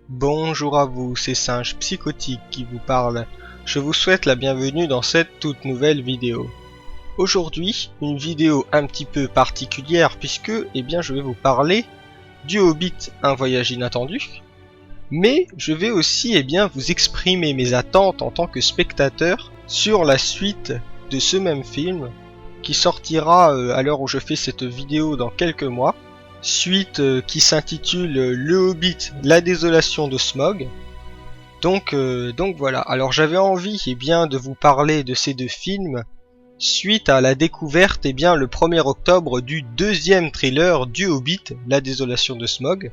Bonjour à vous, c'est Singe Psychotique qui vous parle. Je vous souhaite la bienvenue dans cette toute nouvelle vidéo. Aujourd'hui, une vidéo un petit peu particulière puisque je vais vous parler du Hobbit, un voyage inattendu. Mais je vais aussi vous exprimer mes attentes en tant que spectateur sur la suite de ce même film qui sortira à l'heure où je fais cette vidéo dans quelques mois. Suite qui s'intitule Le Hobbit, la désolation de Smaug. Donc voilà, alors j'avais envie de vous parler de ces deux films suite à la découverte le 1er octobre du deuxième thriller du Hobbit, la désolation de Smaug.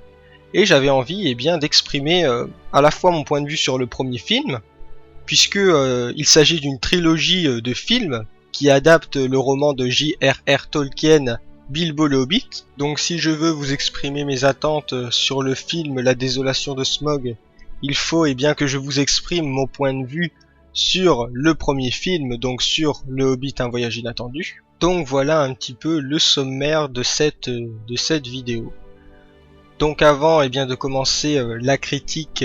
Et j'avais envie d'exprimer à la fois mon point de vue sur le premier film, puisque il s'agit d'une trilogie de films qui adapte le roman de J.R.R. Tolkien, Bilbo le Hobbit. Donc si je veux vous exprimer mes attentes sur le film La désolation de Smaug, il faut que je vous exprime mon point de vue sur le premier film, donc sur Le Hobbit, un voyage inattendu. Donc voilà un petit peu le sommaire de cette vidéo. Donc avant de commencer la critique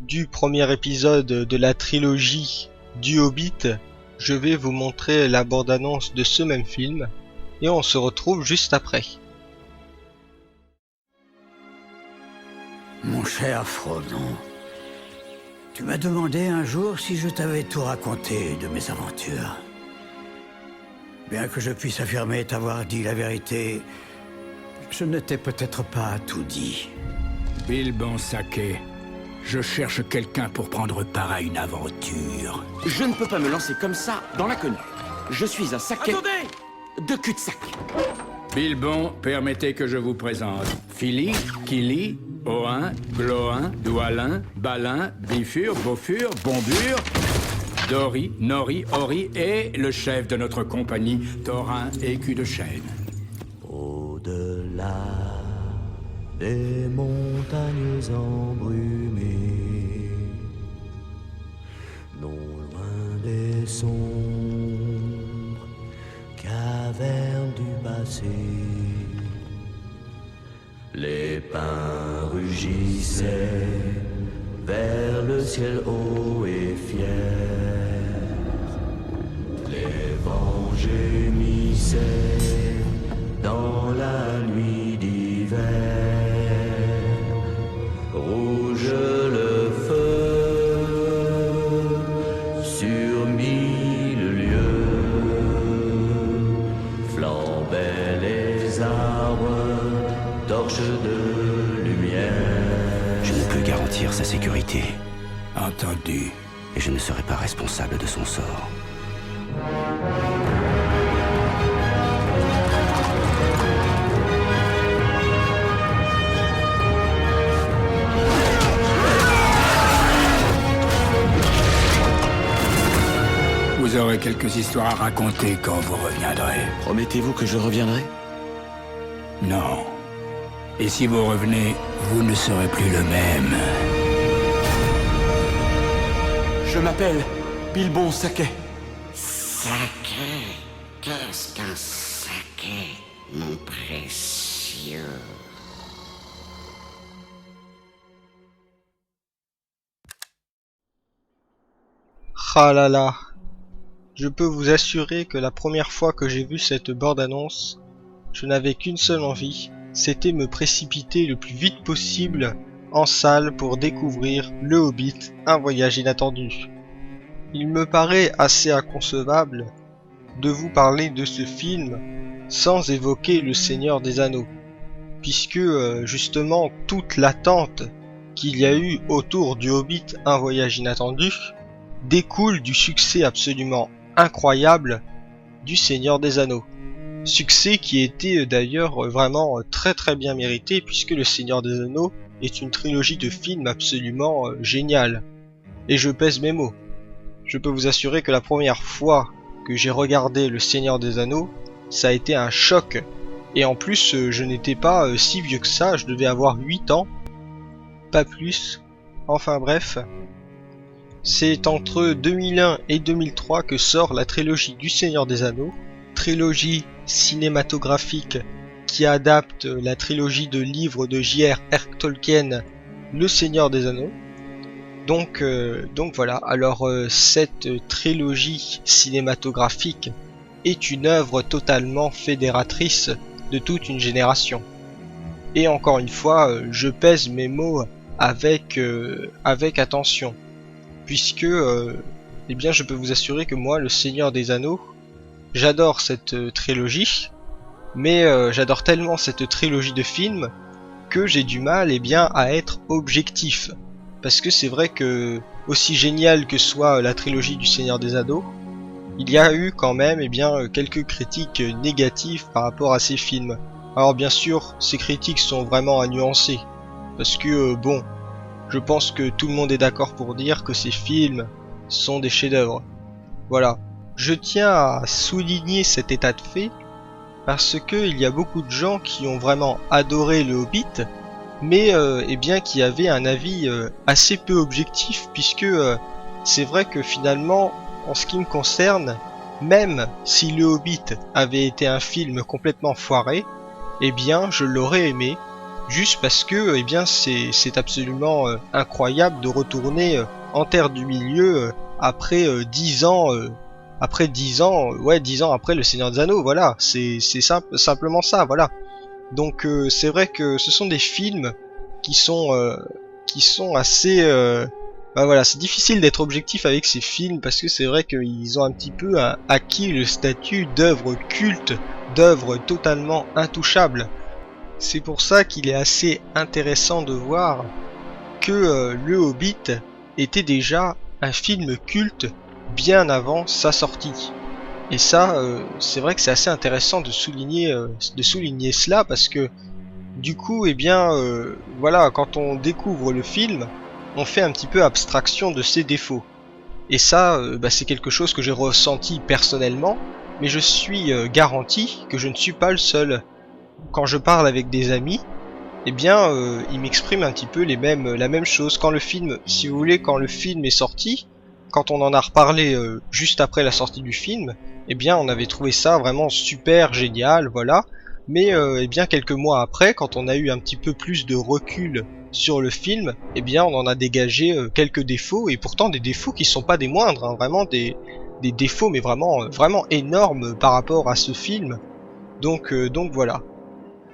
du premier épisode de la trilogie du Hobbit, je vais vous montrer la bande-annonce de ce même film. Et on se retrouve juste après. Mon cher Frodon, tu m'as demandé un jour si je t'avais tout raconté de mes aventures. Bien que je puisse affirmer t'avoir dit la vérité, je ne t'ai peut-être pas tout dit. Bilbo Saquet, je cherche quelqu'un pour prendre part à une aventure. Je ne peux pas me lancer comme ça dans l'inconnu. Je suis un saquet... Attendez ! De cul-de-sac. Bilbon, permettez que je vous présente Philly, Kili, Oin, Gloin, Doualin, Balin, Bifur, Beaufur, Bombur, Dori, Nori, Ori et le chef de notre compagnie, Thorin et Cul de Chêne. Au-delà des montagnes embrumées, non loin des sombres cavernes du passé, les pins rugissaient vers le ciel haut et fier, les vents gémissaient dans la nuit d'hiver, rouge le feu sur 1000 lieues, flambaient les arbres, torches de lumière. Je ne peux garantir sa sécurité. Entendu. Et je ne serai pas responsable de son sort. Vous aurez quelques histoires à raconter quand vous reviendrez. Promettez-vous que je reviendrai? Non. Et si vous revenez, vous ne serez plus le même. Je m'appelle Bilbon Saquet. Saquet? Qu'est-ce qu'un saquet, mon précieux? Ah là là. Je peux vous assurer que la première fois que j'ai vu cette bande-annonce, je n'avais qu'une seule envie, c'était me précipiter le plus vite possible en salle pour découvrir Le Hobbit, un voyage inattendu. Il me paraît assez inconcevable de vous parler de ce film sans évoquer Le Seigneur des Anneaux, puisque justement toute l'attente qu'il y a eu autour du Hobbit, un voyage inattendu, découle du succès absolument incroyable du Seigneur des Anneaux. Succès qui était d'ailleurs vraiment très bien mérité, puisque Le Seigneur des Anneaux est une trilogie de films absolument géniale. Et je pèse mes mots. Je peux vous assurer que la première fois que j'ai regardé Le Seigneur des Anneaux, ça a été un choc. Et en plus, je n'étais pas si vieux que ça, je devais avoir 8 ans, pas plus. Enfin bref, c'est entre 2001 et 2003 que sort la trilogie du Seigneur des Anneaux, trilogie cinématographique qui adapte la trilogie de livres de J.R.R. Tolkien, Le Seigneur des Anneaux. Donc voilà, alors cette trilogie cinématographique est une œuvre totalement fédératrice de toute une génération. Et encore une fois, je pèse mes mots avec attention, puisque eh bien je peux vous assurer que moi, Le Seigneur des Anneaux, j'adore cette trilogie, mais j'adore tellement cette trilogie de films que j'ai du mal à être objectif. Parce que c'est vrai que, aussi génial que soit la trilogie du Seigneur des Anneaux, il y a eu quand même quelques critiques négatives par rapport à ces films. Alors bien sûr, ces critiques sont vraiment à nuancer, parce que bon, je pense que tout le monde est d'accord pour dire que ces films sont des chefs-d'œuvre. Voilà. Je tiens à souligner cet état de fait, parce que il y a beaucoup de gens qui ont vraiment adoré le Hobbit, mais qui avaient un avis assez peu objectif, puisque c'est vrai que finalement, en ce qui me concerne, même si le Hobbit avait été un film complètement foiré, je l'aurais aimé, juste parce que c'est absolument incroyable de retourner en Terre du Milieu après 10 ans. Après 10 ans, 10 ans après Le Seigneur des Anneaux, voilà, c'est simplement ça, voilà. Donc c'est vrai que ce sont des films qui sont assez... voilà, c'est difficile d'être objectif avec ces films parce que c'est vrai qu'ils ont un petit peu acquis le statut d'œuvre culte, d'œuvre totalement intouchable. C'est pour ça qu'il est assez intéressant de voir que Le Hobbit était déjà un film culte bien avant sa sortie. Et ça, c'est vrai que c'est assez intéressant de souligner cela parce que du coup, voilà, quand on découvre le film, on fait un petit peu abstraction de ses défauts. Et ça, c'est quelque chose que j'ai ressenti personnellement, mais je suis garanti que je ne suis pas le seul. Quand je parle avec des amis, ils m'expriment un petit peu la même chose. Quand le film, si vous voulez, quand le film est sorti, quand on en a reparlé juste après la sortie du film, on avait trouvé ça vraiment super génial, voilà. Mais quelques mois après, quand on a eu un petit peu plus de recul sur le film, on en a dégagé quelques défauts, et pourtant des défauts qui sont pas des moindres, hein, vraiment des défauts, mais vraiment énormes par rapport à ce film. Donc voilà.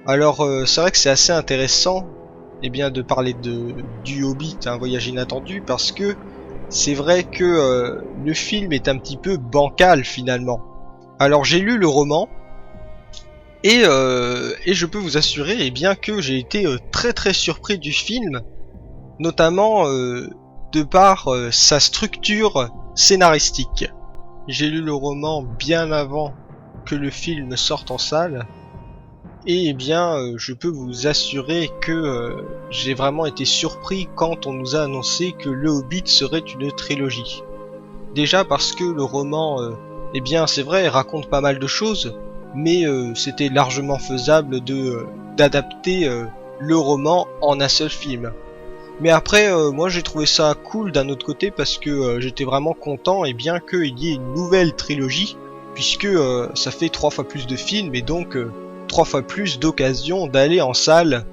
Alors c'est vrai que c'est assez intéressant de parler du Hobbit, un voyage inattendu, parce que c'est vrai que le film est un petit peu bancal finalement. Alors j'ai lu le roman et je peux vous assurer que j'ai été très très surpris du film, notamment de par sa structure scénaristique. J'ai lu le roman bien avant que le film sorte en salle. Et je peux vous assurer que j'ai vraiment été surpris quand on nous a annoncé que Le Hobbit serait une trilogie. Déjà parce que le roman, c'est vrai, raconte pas mal de choses, mais c'était largement faisable d'adapter le roman en un seul film. Mais après, moi j'ai trouvé ça cool d'un autre côté parce que j'étais vraiment content qu'il y ait une nouvelle trilogie, puisque ça fait 3 fois plus de films et donc 3 fois plus d'occasions d'aller en salle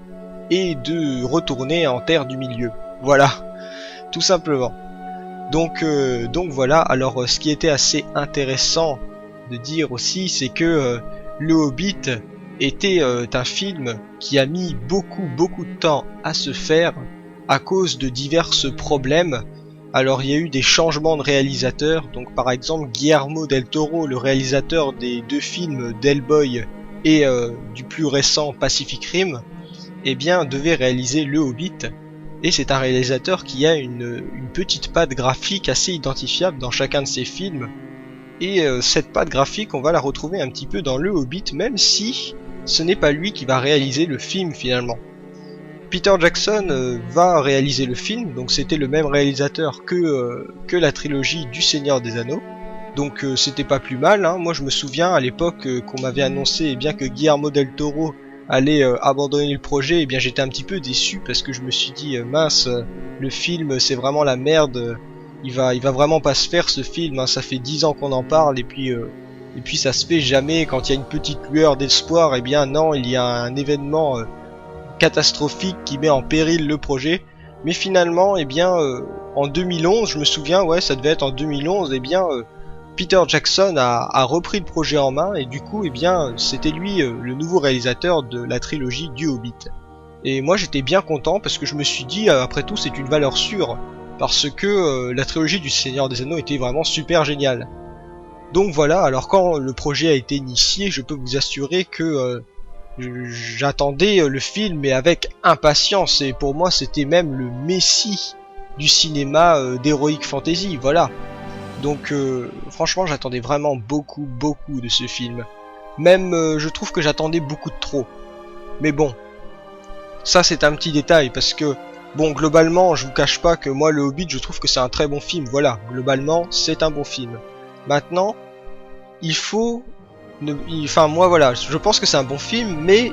et de retourner en Terre du Milieu. Voilà, tout simplement. Donc voilà, alors ce qui était assez intéressant de dire aussi, c'est que Le Hobbit était un film qui a mis beaucoup de temps à se faire à cause de divers problèmes. Alors il y a eu des changements de réalisateurs, donc par exemple Guillermo del Toro, le réalisateur des 2 films d'Hellboy et du plus récent Pacific Rim, devait réaliser Le Hobbit, et c'est un réalisateur qui a une petite patte graphique assez identifiable dans chacun de ses films, et cette patte graphique on va la retrouver un petit peu dans Le Hobbit, même si ce n'est pas lui qui va réaliser le film finalement. Peter Jackson va réaliser le film, donc c'était le même réalisateur que la trilogie du Seigneur des Anneaux. Donc c'était pas plus mal, hein. Moi je me souviens à l'époque qu'on m'avait annoncé bien que Guillermo del Toro allait abandonner le projet, et bien j'étais un petit peu déçu parce que je me suis dit mince, le film c'est vraiment la merde, il va vraiment pas se faire ce film, hein. Ça fait 10 ans qu'on en parle et puis ça se fait jamais. Quand il y a une petite lueur d'espoir, et bien non, il y a un événement catastrophique qui met en péril le projet. Mais finalement, eh bien en 2011, je me souviens, ouais ça devait être en 2011, eh bien Peter Jackson a repris le projet en main et du coup, eh bien, c'était lui le nouveau réalisateur de la trilogie du Hobbit. Et moi, j'étais bien content parce que je me suis dit, après tout, c'est une valeur sûre parce que la trilogie du Seigneur des Anneaux était vraiment super géniale. Donc voilà. Alors quand le projet a été initié, je peux vous assurer que j'attendais le film mais avec impatience et pour moi, c'était même le messie du cinéma d'heroic fantasy. Voilà. Donc franchement j'attendais vraiment beaucoup de ce film. Même je trouve que j'attendais beaucoup de trop. Mais bon, ça c'est un petit détail parce que bon globalement je vous cache pas que moi le Hobbit je trouve que c'est un très bon film. Voilà, globalement c'est un bon film. Maintenant il faut... Enfin moi voilà, je pense que c'est un bon film mais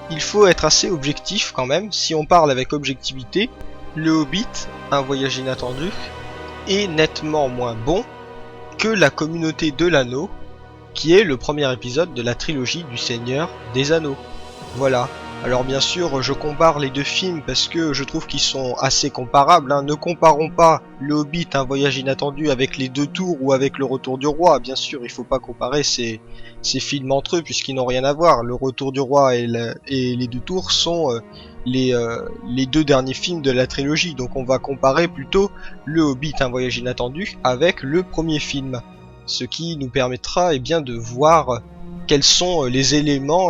il faut être assez objectif quand même. Si on parle avec objectivité, le Hobbit, un voyage inattendu, est nettement moins bon que la communauté de l'anneau, qui est le premier épisode de la trilogie du Seigneur des Anneaux. Voilà. Alors bien sûr, je compare les deux films parce que je trouve qu'ils sont assez comparables, hein. Ne comparons pas le Hobbit, un voyage inattendu, avec les Deux Tours ou avec le Retour du Roi. Bien sûr, il faut pas comparer ces films entre eux puisqu'ils n'ont rien à voir. Le Retour du Roi et les Deux Tours sont les deux derniers films de la trilogie. Donc on va comparer plutôt le Hobbit, un voyage inattendu, avec le premier film. Ce qui nous permettra bien de voir quels sont les éléments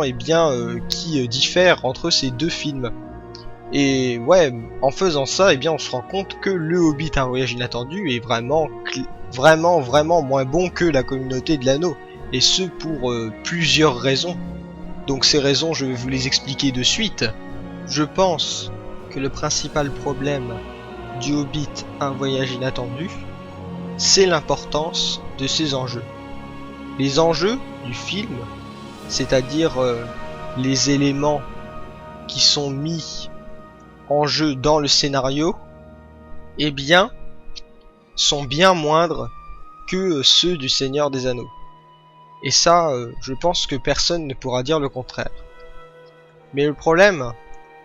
qui diffèrent entre ces deux films. Et ouais, en faisant ça, on se rend compte que le Hobbit, un voyage inattendu, est vraiment moins bon que la communauté de l'anneau. Et ce pour plusieurs raisons. Donc ces raisons, je vais vous les expliquer de suite. Je pense que le principal problème du Hobbit, un voyage inattendu, c'est l'importance de ses enjeux. Les enjeux du film, c'est-à-dire les éléments qui sont mis en jeu dans le scénario, sont bien moindres que ceux du Seigneur des Anneaux. Et ça, je pense que personne ne pourra dire le contraire. Mais le problème,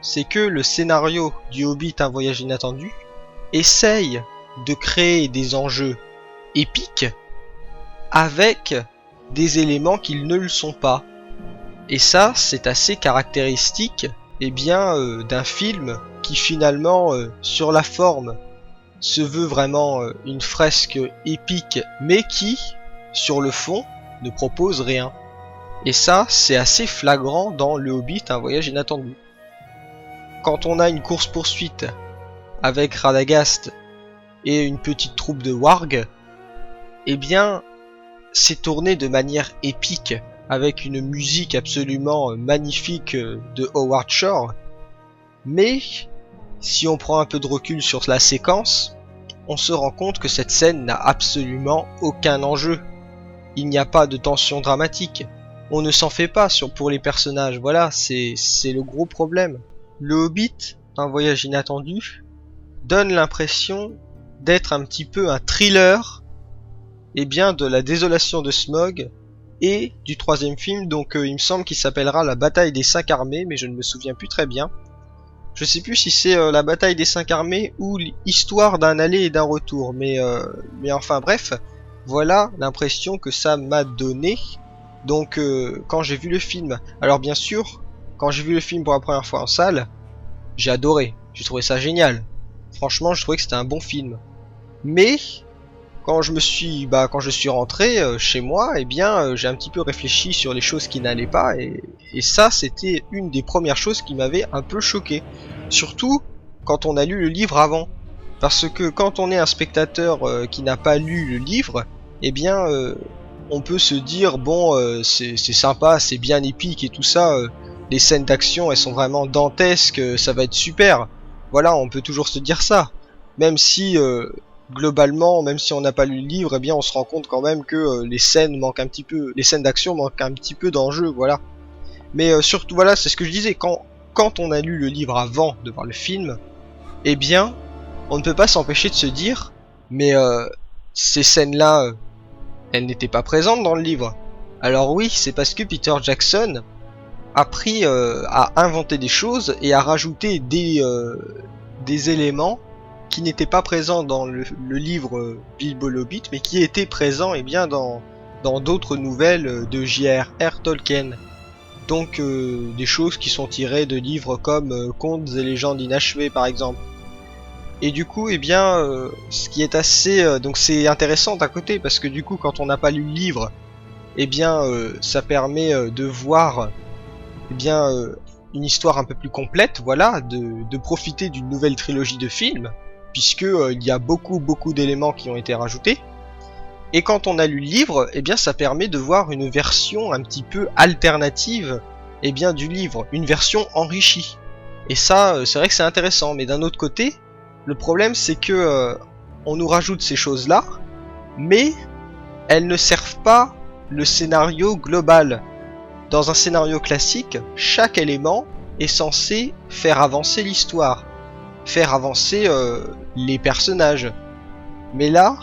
c'est que le scénario du Hobbit, un voyage inattendu, essaye de créer des enjeux épiques avec des éléments qu'ils ne le sont pas. Et ça, c'est assez caractéristique d'un film qui finalement, sur la forme, se veut vraiment une fresque épique, mais qui, sur le fond, ne propose rien. Et ça, c'est assez flagrant dans Le Hobbit, un voyage inattendu. Quand on a une course-poursuite avec Radagast et une petite troupe de wargs, c'est tourné de manière épique, avec une musique absolument magnifique de Howard Shore. Mais, si on prend un peu de recul sur la séquence, on se rend compte que cette scène n'a absolument aucun enjeu. Il n'y a pas de tension dramatique. On ne s'en fait pas pour les personnages. Voilà, c'est le gros problème. Le Hobbit, un voyage inattendu, donne l'impression d'être un petit peu un thriller de la désolation de Smaug et du troisième film, donc il me semble qu'il s'appellera La Bataille des 5 armées, mais je ne me souviens plus très bien. Je sais plus si c'est la Bataille des 5 armées ou l'histoire d'un aller et d'un retour, mais enfin bref, voilà l'impression que ça m'a donné. Donc quand j'ai vu le film, alors bien sûr, quand j'ai vu le film pour la première fois en salle, j'ai adoré, j'ai trouvé ça génial. Franchement, je trouvais que c'était un bon film. Mais quand je suis rentré chez moi, j'ai un petit peu réfléchi sur les choses qui n'allaient pas et ça c'était une des premières choses qui m'avait un peu choqué. Surtout quand on a lu le livre avant. Parce que quand on est un spectateur qui n'a pas lu le livre, on peut se dire bon c'est sympa, c'est bien épique et tout ça, les scènes d'action elles sont vraiment dantesques, ça va être super. Voilà, on peut toujours se dire ça. Même si globalement, même si on n'a pas lu le livre, eh bien on se rend compte quand même que les scènes manquent un petit peu, les scènes d'action manquent un petit peu d'enjeu, voilà. Mais surtout voilà, c'est ce que je disais, quand on a lu le livre avant de voir le film, eh bien on ne peut pas s'empêcher de se dire, mais ces scènes-là, elles n'étaient pas présentes dans le livre. Alors oui, c'est parce que Peter Jackson a pris à inventer des choses et à rajouter des éléments qui n'étaient pas présents dans le livre Bilbo le Hobbit, mais qui étaient présents bien dans d'autres nouvelles de J.R.R. Tolkien. Donc des choses qui sont tirées de livres comme Contes et légendes inachevées par exemple. Et du coup, ce qui est assez... donc c'est intéressant d'un côté, parce que du coup, quand on n'a pas lu le livre, ça permet de voir une histoire un peu plus complète, voilà, de profiter d'une nouvelle trilogie de films, puisque il y a beaucoup d'éléments qui ont été rajoutés. Et quand on a lu le livre, ça permet de voir une version un petit peu alternative du livre, une version enrichie. Et ça, c'est vrai que c'est intéressant, mais d'un autre côté, le problème c'est que on nous rajoute ces choses-là, mais elles ne servent pas le scénario global. Dans un scénario classique, chaque élément est censé faire avancer l'histoire, faire avancer les personnages. Mais là,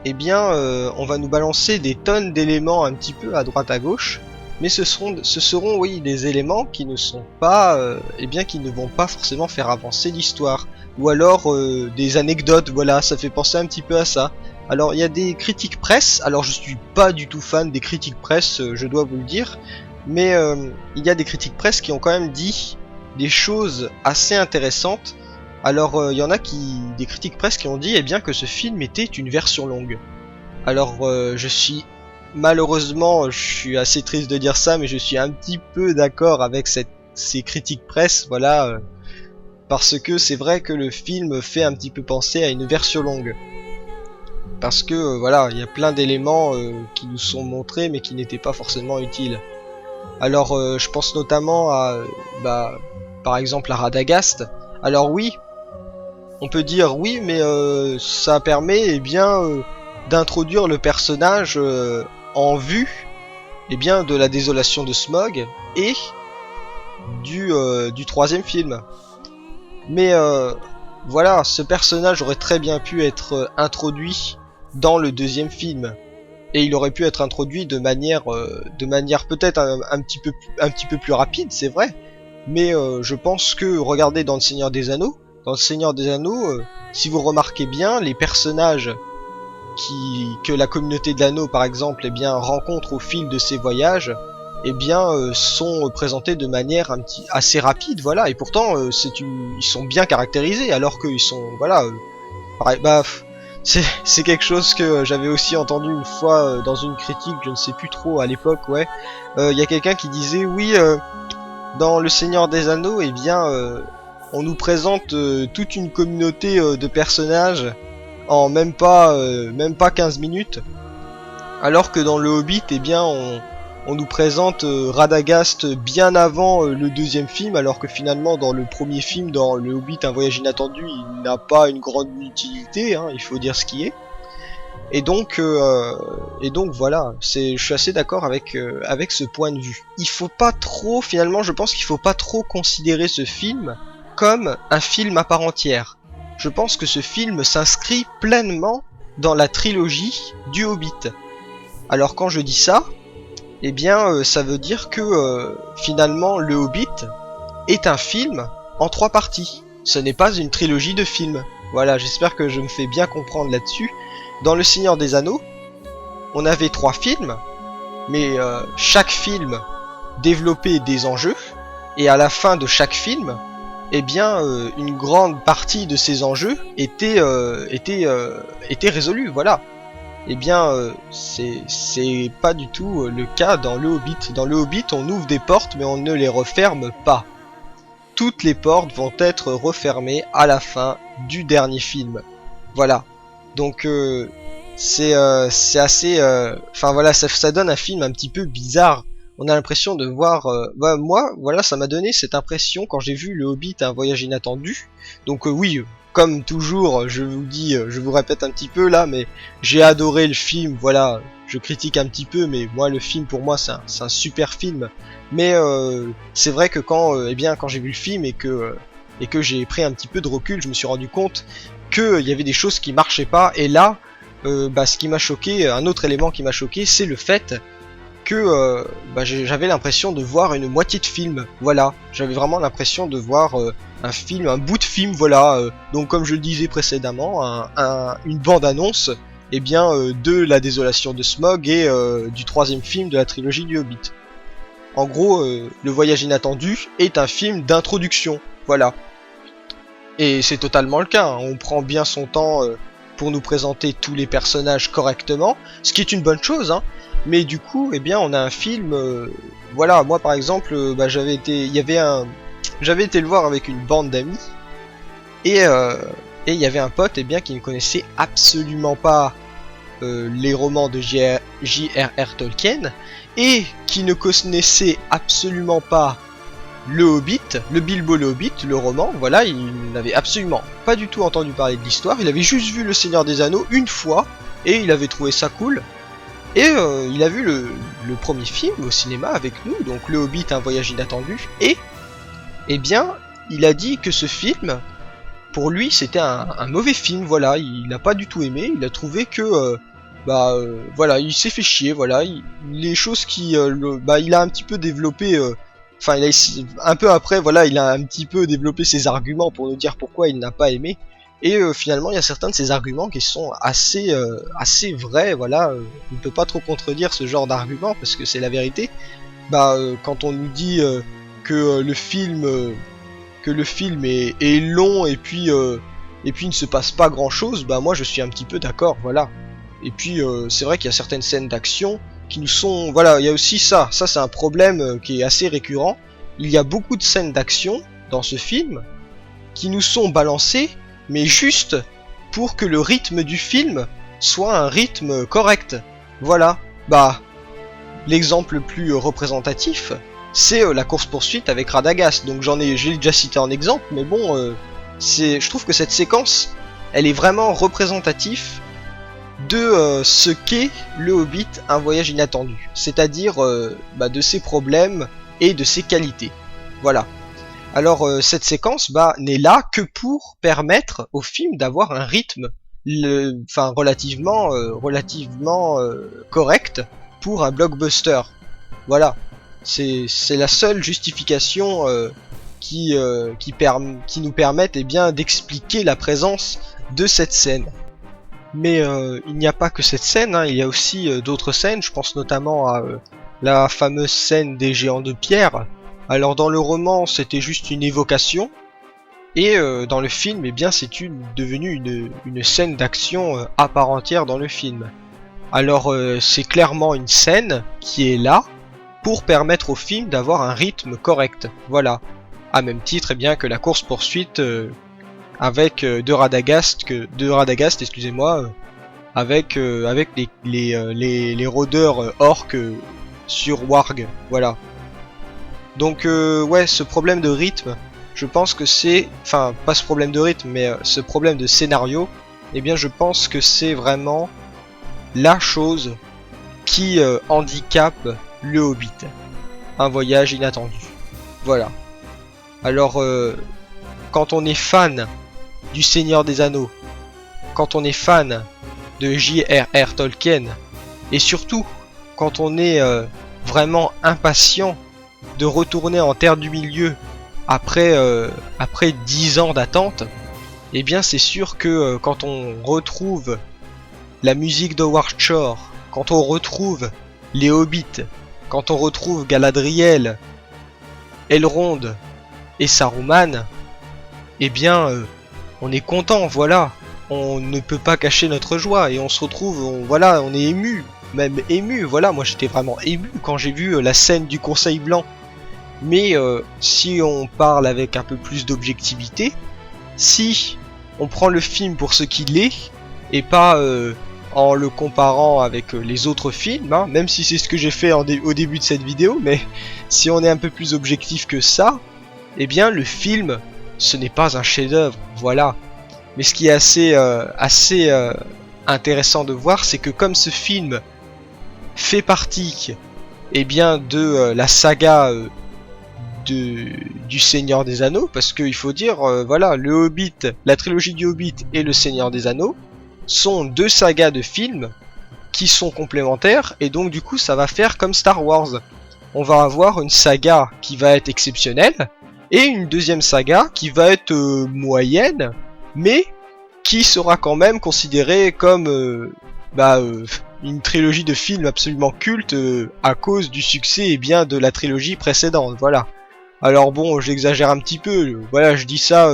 on va nous balancer des tonnes d'éléments un petit peu à droite à gauche, mais ce seront oui, des éléments qui ne sont pas, qui ne vont pas forcément faire avancer l'histoire. Ou alors des anecdotes, voilà, ça fait penser un petit peu à ça. Alors il y a des critiques presse, alors je suis pas du tout fan des critiques presse, je dois vous le dire, mais il y a des critiques presse qui ont quand même dit des choses assez intéressantes. Alors il y en a des critiques presse qui ont dit que ce film était une version longue. Alors malheureusement, je suis assez triste de dire ça, mais je suis un petit peu d'accord avec ces critiques presse, voilà, parce que c'est vrai que le film fait un petit peu penser à une version longue. Parce que voilà, il y a plein d'éléments qui nous sont montrés mais qui n'étaient pas forcément utiles. Alors je pense notamment à par exemple à Radagast. Alors oui, on peut dire oui, mais ça permet d'introduire le personnage en vue de la désolation de Smaug et du troisième film. Mais voilà, ce personnage aurait très bien pu être introduit dans le deuxième film. Et il aurait pu être introduit de manière peut-être un petit peu plus rapide, c'est vrai. Mais je pense que, regardez dans le Seigneur des Anneaux, si vous remarquez bien, les personnages que la communauté de l'anneau par exemple rencontre au fil de ses voyages, sont présentés de manière assez rapide, voilà, et pourtant ils sont bien caractérisés, alors qu'ils sont, voilà, c'est quelque chose que j'avais aussi entendu une fois dans une critique, je ne sais plus trop à l'époque, ouais, il y a quelqu'un qui disait, oui, dans le Seigneur des Anneaux, on nous présente toute une communauté de personnages en même pas 15 minutes, alors que dans le Hobbit, on nous présente Radagast bien avant le deuxième film, alors que finalement dans le premier film, dans le Hobbit, un voyage inattendu, il n'a pas une grande utilité, hein, il faut dire ce qui est. Et donc voilà, je suis assez d'accord avec ce point de vue. Il faut pas trop, finalement, je pense qu'il faut pas trop considérer ce film comme un film à part entière. Je pense que ce film s'inscrit pleinement dans la trilogie du Hobbit. Alors quand je dis ça, ça veut dire que finalement le Hobbit est un film en 3 parties. Ce n'est pas une trilogie de films. Voilà, j'espère que je me fais bien comprendre là-dessus. Dans le Seigneur des Anneaux, on avait 3 films, mais chaque film développait des enjeux, et à la fin de chaque film, une grande partie de ces enjeux était résolue, voilà. C'est pas du tout le cas dans le Hobbit. Dans le Hobbit, on ouvre des portes, mais on ne les referme pas. Toutes les portes vont être refermées à la fin du dernier film. Voilà. Donc c'est assez... Enfin voilà, ça donne un film un petit peu bizarre, on a l'impression de voir... moi, voilà, ça m'a donné cette impression quand j'ai vu Le Hobbit, un voyage inattendu. Donc oui, comme toujours, je vous dis, je vous répète un petit peu là, mais j'ai adoré le film, voilà, je critique un petit peu, mais moi, le film, pour moi, c'est un super film. Mais c'est vrai que quand j'ai vu le film et que j'ai pris un petit peu de recul, je me suis rendu compte qu'il y avait des choses qui marchaient pas, et là, ce qui m'a choqué, un autre élément qui m'a choqué, c'est le fait que j'avais l'impression de voir une moitié de film, voilà, j'avais vraiment l'impression de voir un film, un bout de film, voilà, donc comme je le disais précédemment, une bande-annonce, de La Désolation de Smaug et du 3e film de la trilogie du Hobbit. En gros, Le Voyage Inattendu est un film d'introduction, voilà. Et c'est totalement le cas, hein. On prend bien son temps pour nous présenter tous les personnages correctement, ce qui est une bonne chose, hein. Mais du coup, on a un film, voilà, moi par exemple, j'avais été le voir avec une bande d'amis, et il y avait un pote, qui ne connaissait absolument pas les romans de J.R.R. Tolkien, et qui ne connaissait absolument pas le Hobbit, le Bilbo le Hobbit, le roman, voilà, il n'avait absolument pas du tout entendu parler de l'histoire, il avait juste vu Le Seigneur des Anneaux une fois, et il avait trouvé ça cool, et il a vu le premier film au cinéma avec nous, donc Le Hobbit, un voyage inattendu, et il a dit que ce film, pour lui, c'était un mauvais film, voilà, il n'a pas du tout aimé, il a trouvé que, voilà, il s'est fait chier, voilà, les choses qui, il a un petit peu développé, un peu après, voilà, il a un petit peu développé ses arguments pour nous dire pourquoi il n'a pas aimé, et finalement, il y a certains de ces arguments qui sont assez vrais, voilà, on ne peut pas trop contredire ce genre d'arguments, parce que c'est la vérité, quand on nous dit que le film est long, et puis il ne se passe pas grand chose, moi je suis un petit peu d'accord, voilà. Et puis c'est vrai qu'il y a certaines scènes d'action qui nous sont, voilà, il y a aussi ça c'est un problème qui est assez récurrent. Il y a beaucoup de scènes d'action dans ce film qui nous sont balancées, mais juste pour que le rythme du film soit un rythme correct. Voilà, l'exemple le plus représentatif, c'est la course-poursuite avec Radagast. Donc j'ai déjà cité un exemple, mais bon, je trouve que cette séquence, elle est vraiment représentative de ce qu'est le Hobbit, un voyage inattendu. C'est-à-dire de ses problèmes et de ses qualités. Voilà. Alors cette séquence n'est là que pour permettre au film d'avoir un rythme relativement correct pour un blockbuster. Voilà. C'est la seule justification qui nous permette d'expliquer la présence de cette scène. Mais il n'y a pas que cette scène, hein, il y a aussi d'autres scènes, je pense notamment à la fameuse scène des géants de pierre. Alors dans le roman c'était juste une évocation, et dans le film c'est devenu une scène d'action à part entière dans le film. Alors c'est clairement une scène qui est là pour permettre au film d'avoir un rythme correct, voilà. À même titre que la course poursuite avec de Radagast, excusez-moi, avec les rôdeurs orques sur Warg, voilà. Donc ouais, ce problème de rythme, je pense que c'est, pas ce problème de rythme, mais ce problème de scénario, je pense que c'est vraiment la chose qui handicape le Hobbit, un voyage inattendu. Voilà. Alors quand on est fan du Seigneur des Anneaux, quand on est fan de J.R.R. Tolkien, et surtout quand on est vraiment impatient de retourner en Terre du Milieu après 10 ans d'attente, c'est sûr que quand on retrouve la musique d'Howard Shore, quand on retrouve les Hobbits, quand on retrouve Galadriel, Elrond et Saruman, on est content, voilà. On ne peut pas cacher notre joie et on se retrouve, on est ému, même ému, voilà. Moi j'étais vraiment ému quand j'ai vu la scène du Conseil Blanc. Mais si on parle avec un peu plus d'objectivité, si on prend le film pour ce qu'il est et pas en le comparant avec les autres films, hein, même si c'est ce que j'ai fait au début de cette vidéo, mais si on est un peu plus objectif que ça, eh bien le film, ce n'est pas un chef-d'œuvre, voilà. Mais ce qui est assez intéressant de voir, c'est que comme ce film fait partie eh bien, de la saga du Seigneur des Anneaux, parce qu'il faut dire, voilà, le Hobbit, la trilogie du Hobbit et le Seigneur des Anneaux sont deux sagas de films qui sont complémentaires, et donc du coup ça va faire comme Star Wars. On va avoir une saga qui va être exceptionnelle, et une deuxième saga qui va être moyenne, mais qui sera quand même considérée comme une trilogie de films absolument culte à cause du succès bien de la trilogie précédente, voilà. Alors bon, j'exagère un petit peu, voilà, je dis ça,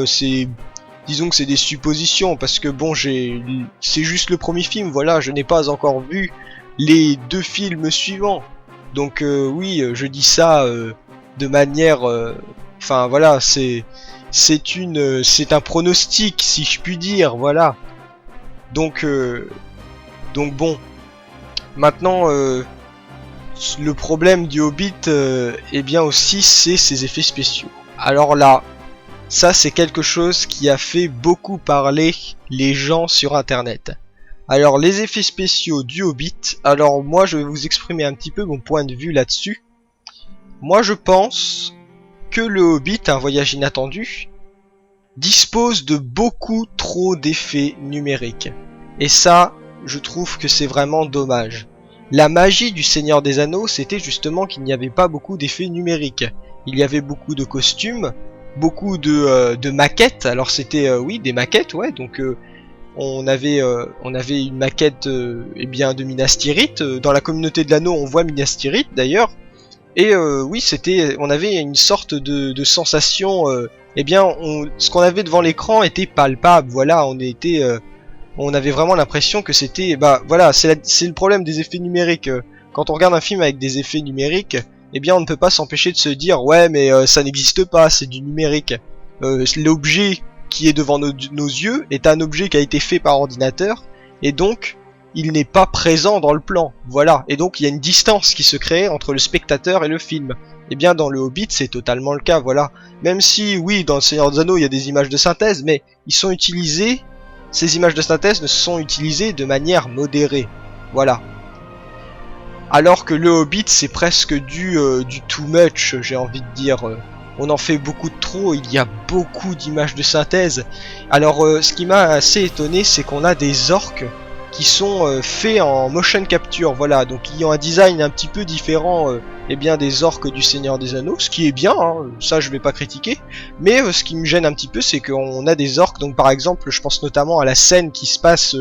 disons que c'est des suppositions, parce que bon, c'est juste le premier film, voilà, je n'ai pas encore vu les deux films suivants. Donc oui, je dis ça de manière, enfin voilà, c'est un pronostic, si je puis dire, voilà. Donc bon, maintenant le problème du Hobbit, eh bien aussi, c'est ses effets spéciaux. Alors là, ça c'est quelque chose qui a fait beaucoup parler les gens sur internet. Alors les effets spéciaux du Hobbit, alors moi je vais vous exprimer un petit peu mon point de vue là-dessus. Moi je pense que le Hobbit, un voyage inattendu, dispose de beaucoup trop d'effets numériques. Et ça, je trouve que c'est vraiment dommage. La magie du Seigneur des Anneaux, c'était justement qu'il n'y avait pas beaucoup d'effets numériques. Il y avait beaucoup de costumes, beaucoup de maquettes. Alors c'était oui, des maquettes, ouais. Donc on avait une maquette eh bien de Minas Tirith. Dans la communauté de l'anneau, on voit Minas Tirith d'ailleurs. Et oui, on avait une sorte de sensation. Eh bien, ce qu'on avait devant l'écran était palpable. Voilà, on avait vraiment l'impression que c'était, voilà, c'est le problème des effets numériques. Quand on regarde un film avec des effets numériques, eh bien, on ne peut pas s'empêcher de se dire, ouais, mais ça n'existe pas, c'est du numérique. L'objet qui est devant nos yeux est un objet qui a été fait par ordinateur, et donc il n'est pas présent dans le plan. Voilà, et donc il y a une distance qui se crée entre le spectateur et le film. Eh bien, dans le Hobbit, c'est totalement le cas. Voilà, même si, oui, dans le Seigneur des Anneaux, il y a des images de synthèse, mais ils sont utilisés. Ces images de synthèse ne sont utilisées de manière modérée, voilà. Alors que le Hobbit, c'est presque du too much, j'ai envie de dire. On en fait beaucoup de trop, il y a beaucoup d'images de synthèse. Alors, ce qui m'a assez étonné, c'est qu'on a des orques qui sont faits en motion capture, voilà. Donc, ils ont un design un petit peu différent eh bien, des orques du Seigneur des Anneaux, ce qui est bien, hein, ça je vais pas critiquer. Mais ce qui me gêne un petit peu, c'est qu'on a des orques, donc par exemple, je pense notamment à la scène qui se passe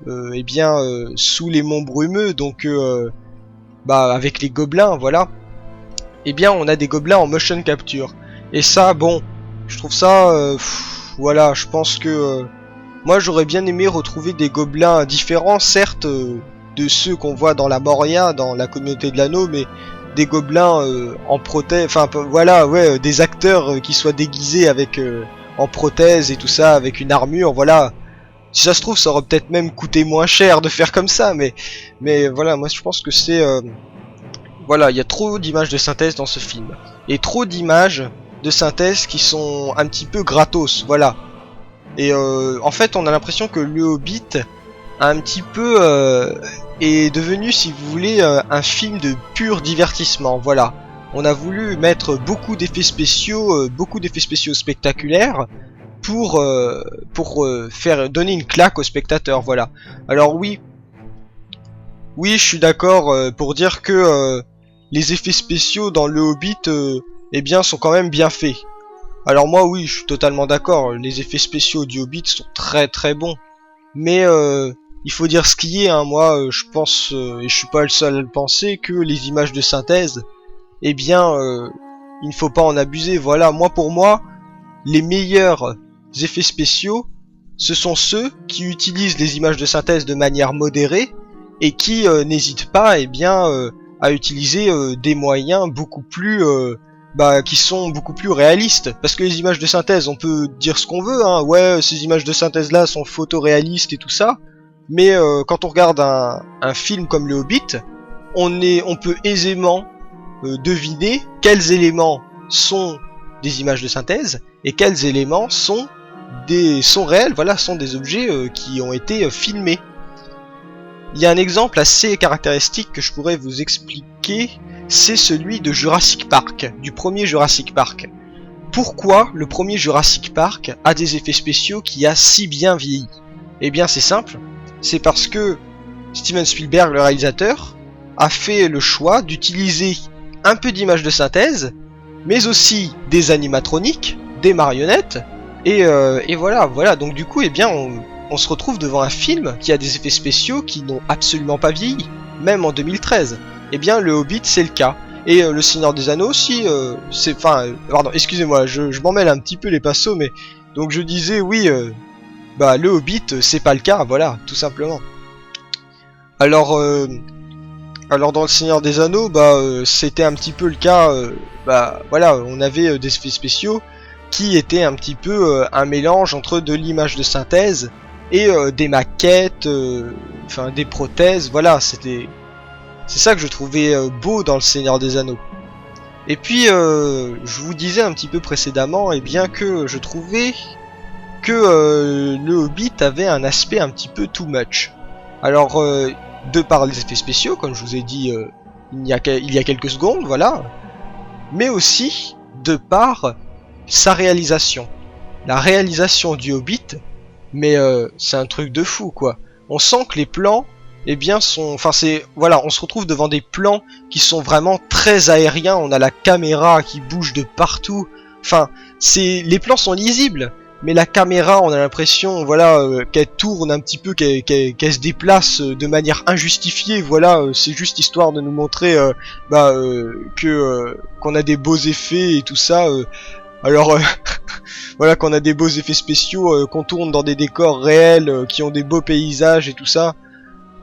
eh bien, sous les monts brumeux, donc avec les gobelins, voilà. Eh bien, on a des gobelins en motion capture. Et ça, bon, je trouve ça, voilà, je pense que moi j'aurais bien aimé retrouver des gobelins différents, certes, de ceux qu'on voit dans la Moria, dans la communauté de l'anneau, mais des gobelins en prothèse, enfin voilà, ouais, des acteurs qui soient déguisés avec en prothèse et tout ça, avec une armure, voilà. Si ça se trouve, ça aurait peut-être même coûté moins cher de faire comme ça, mais voilà, moi je pense que c'est voilà, il y a trop d'images de synthèse dans ce film et trop d'images de synthèse qui sont un petit peu gratos, voilà. Et en fait, on a l'impression que le Hobbit a un petit peu est devenu, si vous voulez, un film de pur divertissement, voilà. On a voulu mettre beaucoup d'effets spéciaux spectaculaires pour faire donner une claque au spectateur, voilà. Alors oui, je suis d'accord pour dire que les effets spéciaux dans le Hobbit, eh bien, sont quand même bien faits. Alors moi, oui, je suis totalement d'accord. Les effets spéciaux du Hobbit sont très très bons, mais il faut dire ce qui est, hein. Moi je pense, et je suis pas le seul à le penser, que les images de synthèse, eh bien il ne faut pas en abuser, voilà. Moi, pour moi, les meilleurs effets spéciaux, ce sont ceux qui utilisent les images de synthèse de manière modérée et qui n'hésitent pas, eh bien à utiliser des moyens beaucoup plus qui sont beaucoup plus réalistes. Parce que les images de synthèse, on peut dire ce qu'on veut, hein, ouais, ces images de synthèse là sont photoréalistes et tout ça. Mais quand on regarde un film comme Le Hobbit, on peut aisément deviner quels éléments sont des images de synthèse et quels éléments sont réels, voilà, sont des objets qui ont été filmés. Il y a un exemple assez caractéristique que je pourrais vous expliquer, c'est celui de Jurassic Park, du premier Jurassic Park. Pourquoi le premier Jurassic Park a des effets spéciaux qui a si bien vieilli? Eh bien c'est simple, c'est parce que Steven Spielberg, le réalisateur, a fait le choix d'utiliser un peu d'images de synthèse, mais aussi des animatroniques, des marionnettes, et voilà, donc du coup, eh bien, on se retrouve devant un film qui a des effets spéciaux qui n'ont absolument pas vieilli, même en 2013. Eh bien, le Hobbit, c'est le cas. Et le Seigneur des Anneaux aussi, pardon, excusez-moi, je m'en mêle un petit peu les pinceaux, mais donc je disais, oui, le Hobbit, c'est pas le cas, voilà, tout simplement. Alors dans le Seigneur des Anneaux, c'était un petit peu le cas, voilà, on avait des effets spéciaux qui étaient un petit peu un mélange entre de l'image de synthèse et des maquettes, des prothèses, voilà, c'est ça que je trouvais beau dans le Seigneur des Anneaux. Et puis, je vous disais un petit peu précédemment, eh bien que je trouvais que le Hobbit avait un aspect un petit peu too much. Alors, de par les effets spéciaux, comme je vous ai dit il y a quelques secondes, voilà, mais aussi de par sa réalisation. La réalisation du Hobbit, mais c'est un truc de fou, quoi. On sent que les plans, eh bien, voilà, on se retrouve devant des plans qui sont vraiment très aériens. On a la caméra qui bouge de partout. Enfin, les plans sont lisibles, mais la caméra, on a l'impression, voilà, qu'elle tourne un petit peu, qu'elle se déplace de manière injustifiée. Voilà, c'est juste histoire de nous montrer qu'on a des beaux effets et tout ça. Alors, voilà, qu'on a des beaux effets spéciaux, qu'on tourne dans des décors réels, qui ont des beaux paysages et tout ça.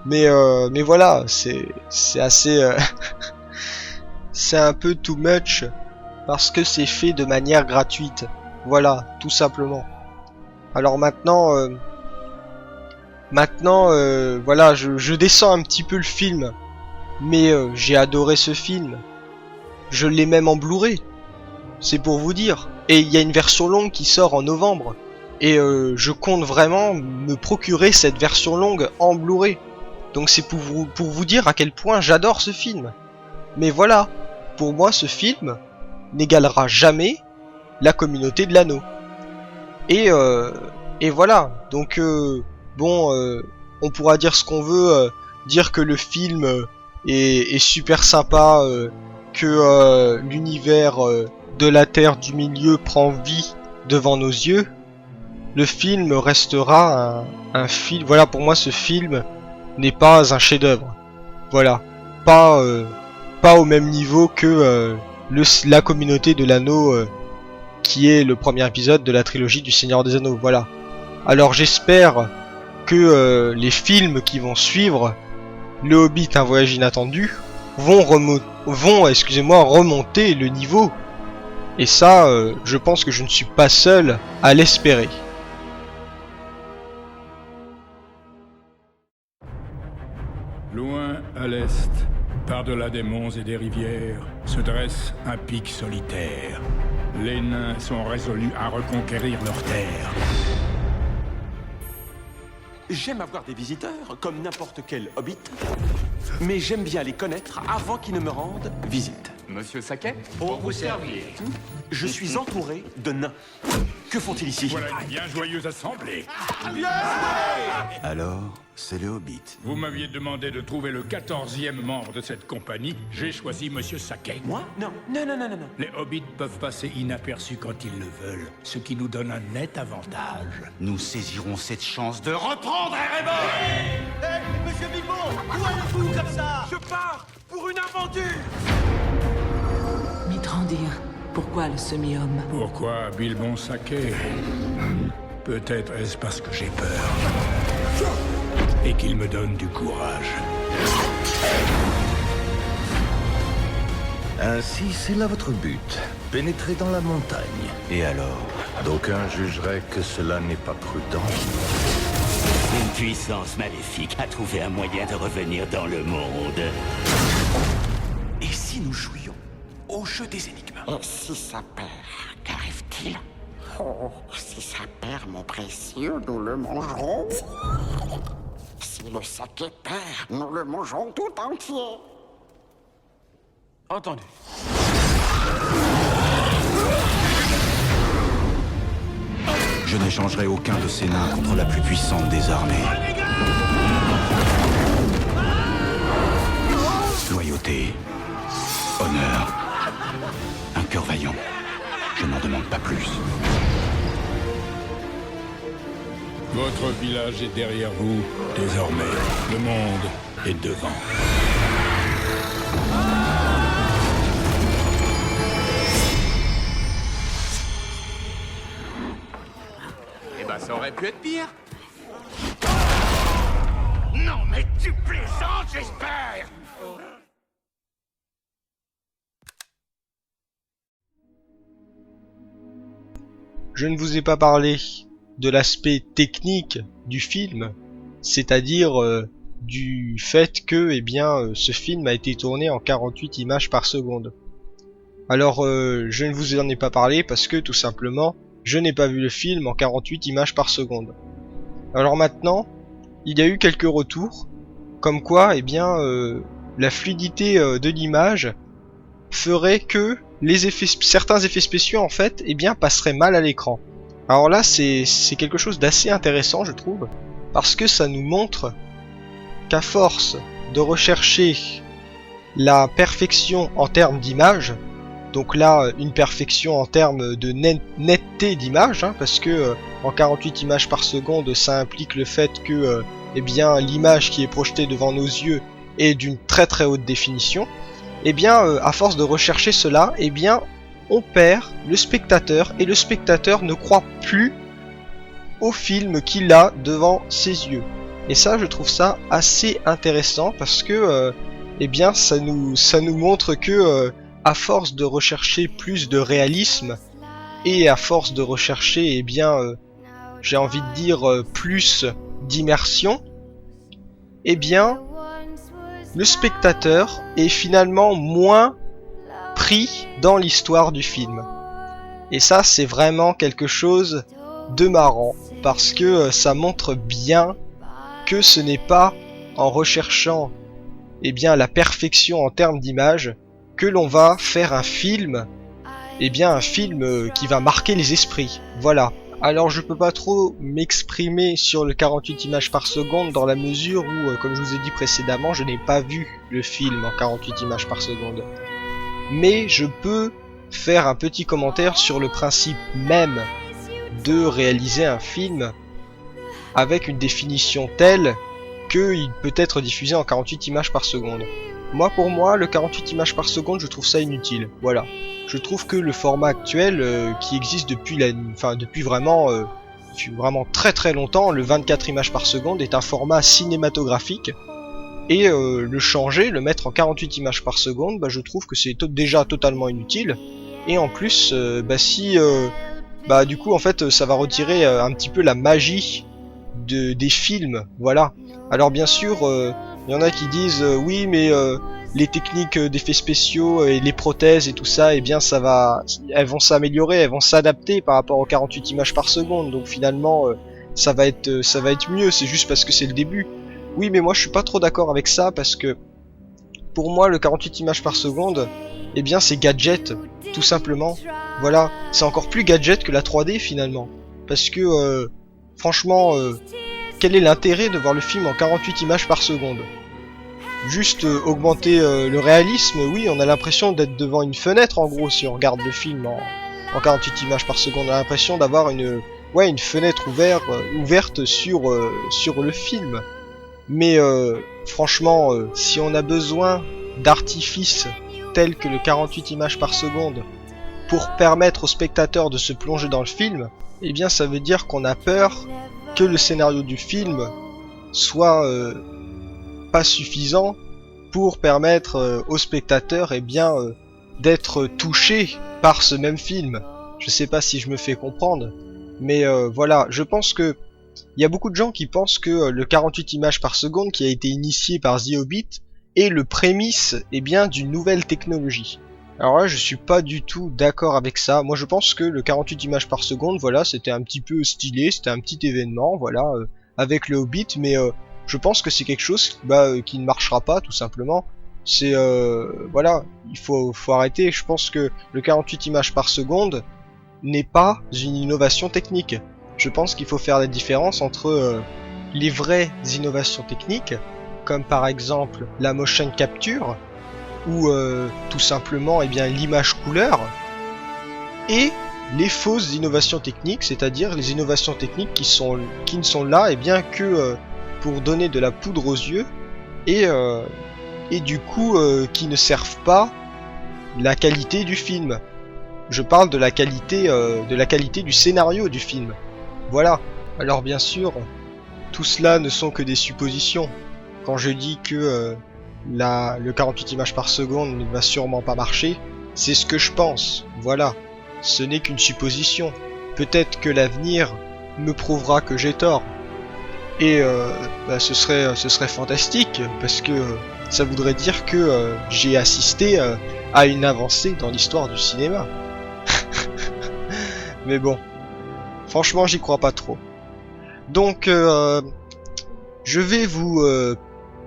Mais voilà, c'est assez... c'est un peu too much, parce que c'est fait de manière gratuite. Voilà, tout simplement. Alors maintenant, voilà, je descends un petit peu le film, mais j'ai adoré ce film. Je l'ai même en Blu-ray. C'est pour vous dire. Et il y a une version longue qui sort en novembre. Et je compte vraiment me procurer cette version longue en Blu-ray. Donc c'est pour vous dire à quel point j'adore ce film. Mais voilà, pour moi ce film n'égalera jamais la communauté de l'anneau. Et voilà, donc on pourra dire ce qu'on veut, dire que le film est super sympa, que l'univers de la Terre du Milieu prend vie devant nos yeux. Le film restera un film. Voilà, pour moi ce film n'est pas un chef-d'œuvre. Voilà, pas au même niveau que la communauté de l'anneau, qui est le premier épisode de la trilogie du Seigneur des Anneaux. Voilà. Alors j'espère que les films qui vont suivre, Le Hobbit, un voyage inattendu, vont remonter le niveau. Et ça, je pense que je ne suis pas seul à l'espérer. Loin à l'est, par-delà des monts et des rivières, se dresse un pic solitaire. Les nains sont résolus à reconquérir leur terre. J'aime avoir des visiteurs, comme n'importe quel hobbit, mais j'aime bien les connaître avant qu'ils ne me rendent visite. Monsieur Saquet, Pour vous servir. Je suis entouré de nains. Que font-ils ici? Voilà une bien joyeuse assemblée. Alors, c'est le Hobbit. Vous m'aviez demandé de trouver le 14e membre de cette compagnie. J'ai choisi Monsieur Saquet. Moi? Non. Les hobbits peuvent passer inaperçus quand ils le veulent, ce qui nous donne un net avantage. Nous saisirons cette chance de reprendre Erebor. Monsieur Bilbon, où allez-vous comme ça? Je pars pour une aventure. Mithrandir, pourquoi le semi-homme? Pourquoi Bilbon Saquet? Peut-être est-ce parce que j'ai peur. Et qu'il me donne du courage. Ainsi, c'est là votre but. Pénétrer dans la montagne. Et alors, d'aucuns jugeraient que cela n'est pas prudent. Une puissance maléfique a trouvé un moyen de revenir dans le monde. Et si nous jouions au jeu des énigmes? Et si ça perd, qu'arrive-t-il? Oh, si ça perd, mon précieux, nous le mangerons. Si le saké perd, nous le mangerons tout entier. Entendu. Je n'échangerai aucun de ces nains contre la plus puissante des armées. Loyauté, honneur, un cœur vaillant. Je n'en demande pas plus. Votre village est derrière vous. Désormais, le monde est devant. Eh ben, ça aurait pu être pire. Non, mais tu plaisantes, j'espère. Je ne vous ai pas parlé de l'aspect technique du film, c'est-à-dire du fait que ce film a été tourné en 48 images par seconde. Alors je ne vous en ai pas parlé parce que tout simplement je n'ai pas vu le film en 48 images par seconde. Alors maintenant, il y a eu quelques retours comme quoi la fluidité de l'image ferait que certains effets spéciaux en fait passeraient mal à l'écran. Alors là c'est quelque chose d'assez intéressant je trouve, parce que ça nous montre qu'à force de rechercher la perfection en termes d'image, donc là une perfection en termes de netteté d'image, parce que en 48 images par seconde ça implique le fait que l'image qui est projetée devant nos yeux est d'une très très haute définition. À force de rechercher cela, on perd le spectateur et le spectateur ne croit plus au film qu'il a devant ses yeux. Et ça, je trouve ça assez intéressant parce que ça nous montre que à force de rechercher plus de réalisme et à force de rechercher j'ai envie de dire plus d'immersion, le spectateur est finalement moins pris dans l'histoire du film. Et ça, c'est vraiment quelque chose de marrant, parce que ça montre bien que ce n'est pas en recherchant la perfection en termes d'image que l'on va faire un film, un film qui va marquer les esprits. Voilà. Alors je peux pas trop m'exprimer sur le 48 images par seconde dans la mesure où, comme je vous ai dit précédemment, je n'ai pas vu le film en 48 images par seconde. Mais je peux faire un petit commentaire sur le principe même de réaliser un film avec une définition telle qu'il peut être diffusé en 48 images par seconde. Pour moi, le 48 images par seconde, je trouve ça inutile. Voilà. Je trouve que le format actuel qui existe depuis vraiment très très longtemps, le 24 images par seconde est un format cinématographique. Et le changer, le mettre en 48 images par seconde, je trouve que c'est déjà totalement inutile. Et en plus, du coup en fait ça va retirer un petit peu la magie des films. Voilà. Alors bien sûr, il y en a qui disent oui mais les techniques d'effets spéciaux et les prothèses et tout ça, elles vont s'améliorer, elles vont s'adapter par rapport aux 48 images par seconde. Donc finalement, ça va être mieux. C'est juste parce que c'est le début. Oui, mais moi je suis pas trop d'accord avec ça parce que pour moi le 48 images par seconde, c'est gadget, tout simplement. Voilà, c'est encore plus gadget que la 3D finalement. Parce que franchement, quel est l'intérêt de voir le film en 48 images par seconde? Juste augmenter le réalisme, oui, on a l'impression d'être devant une fenêtre en gros si on regarde le film en 48 images par seconde. On a l'impression d'avoir une fenêtre ouverte sur le film. Mais franchement, si on a besoin d'artifices tels que le 48 images par seconde pour permettre au spectateur de se plonger dans le film, ça veut dire qu'on a peur que le scénario du film soit pas suffisant pour permettre au spectateur d'être touché par ce même film. Je sais pas si je me fais comprendre, mais voilà, je pense que il y a beaucoup de gens qui pensent que le 48 images par seconde qui a été initié par The Hobbit est le prémisse bien d'une nouvelle technologie. Alors là, je suis pas du tout d'accord avec ça. Moi, je pense que le 48 images par seconde, voilà, c'était un petit peu stylé, c'était un petit événement, voilà, avec le Hobbit, mais je pense que c'est quelque chose qui ne marchera pas, tout simplement. C'est voilà, il faut arrêter. Je pense que le 48 images par seconde n'est pas une innovation technique. Je pense qu'il faut faire la différence entre les vraies innovations techniques, comme par exemple la motion capture, ou tout simplement l'image couleur, et les fausses innovations techniques, c'est-à-dire les innovations techniques qui ne sont là que pour donner de la poudre aux yeux, et du coup qui ne servent pas la qualité du film. Je parle de la qualité du scénario du film. Voilà. Alors bien sûr, tout cela ne sont que des suppositions. Quand je dis que le 48 images par seconde ne va sûrement pas marcher, c'est ce que je pense. Voilà. Ce n'est qu'une supposition. Peut-être que l'avenir me prouvera que j'ai tort. Et ce serait fantastique, parce que ça voudrait dire que j'ai assisté à une avancée dans l'histoire du cinéma. Mais bon, franchement, j'y crois pas trop. Donc, je vais vous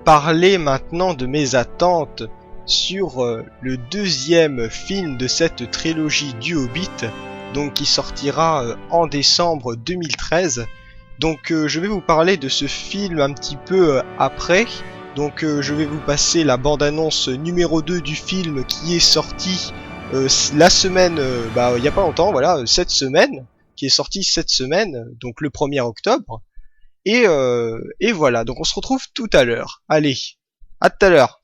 parler maintenant de mes attentes sur le deuxième film de cette trilogie du Hobbit, donc qui sortira en décembre 2013. Donc je vais vous parler de ce film un petit peu après. Donc je vais vous passer la bande-annonce numéro 2 du film qui est sorti la semaine, il y a pas longtemps, voilà, cette semaine, qui est sorti cette semaine, donc le 1er octobre. Et voilà, donc on se retrouve tout à l'heure. Allez, à tout à l'heure.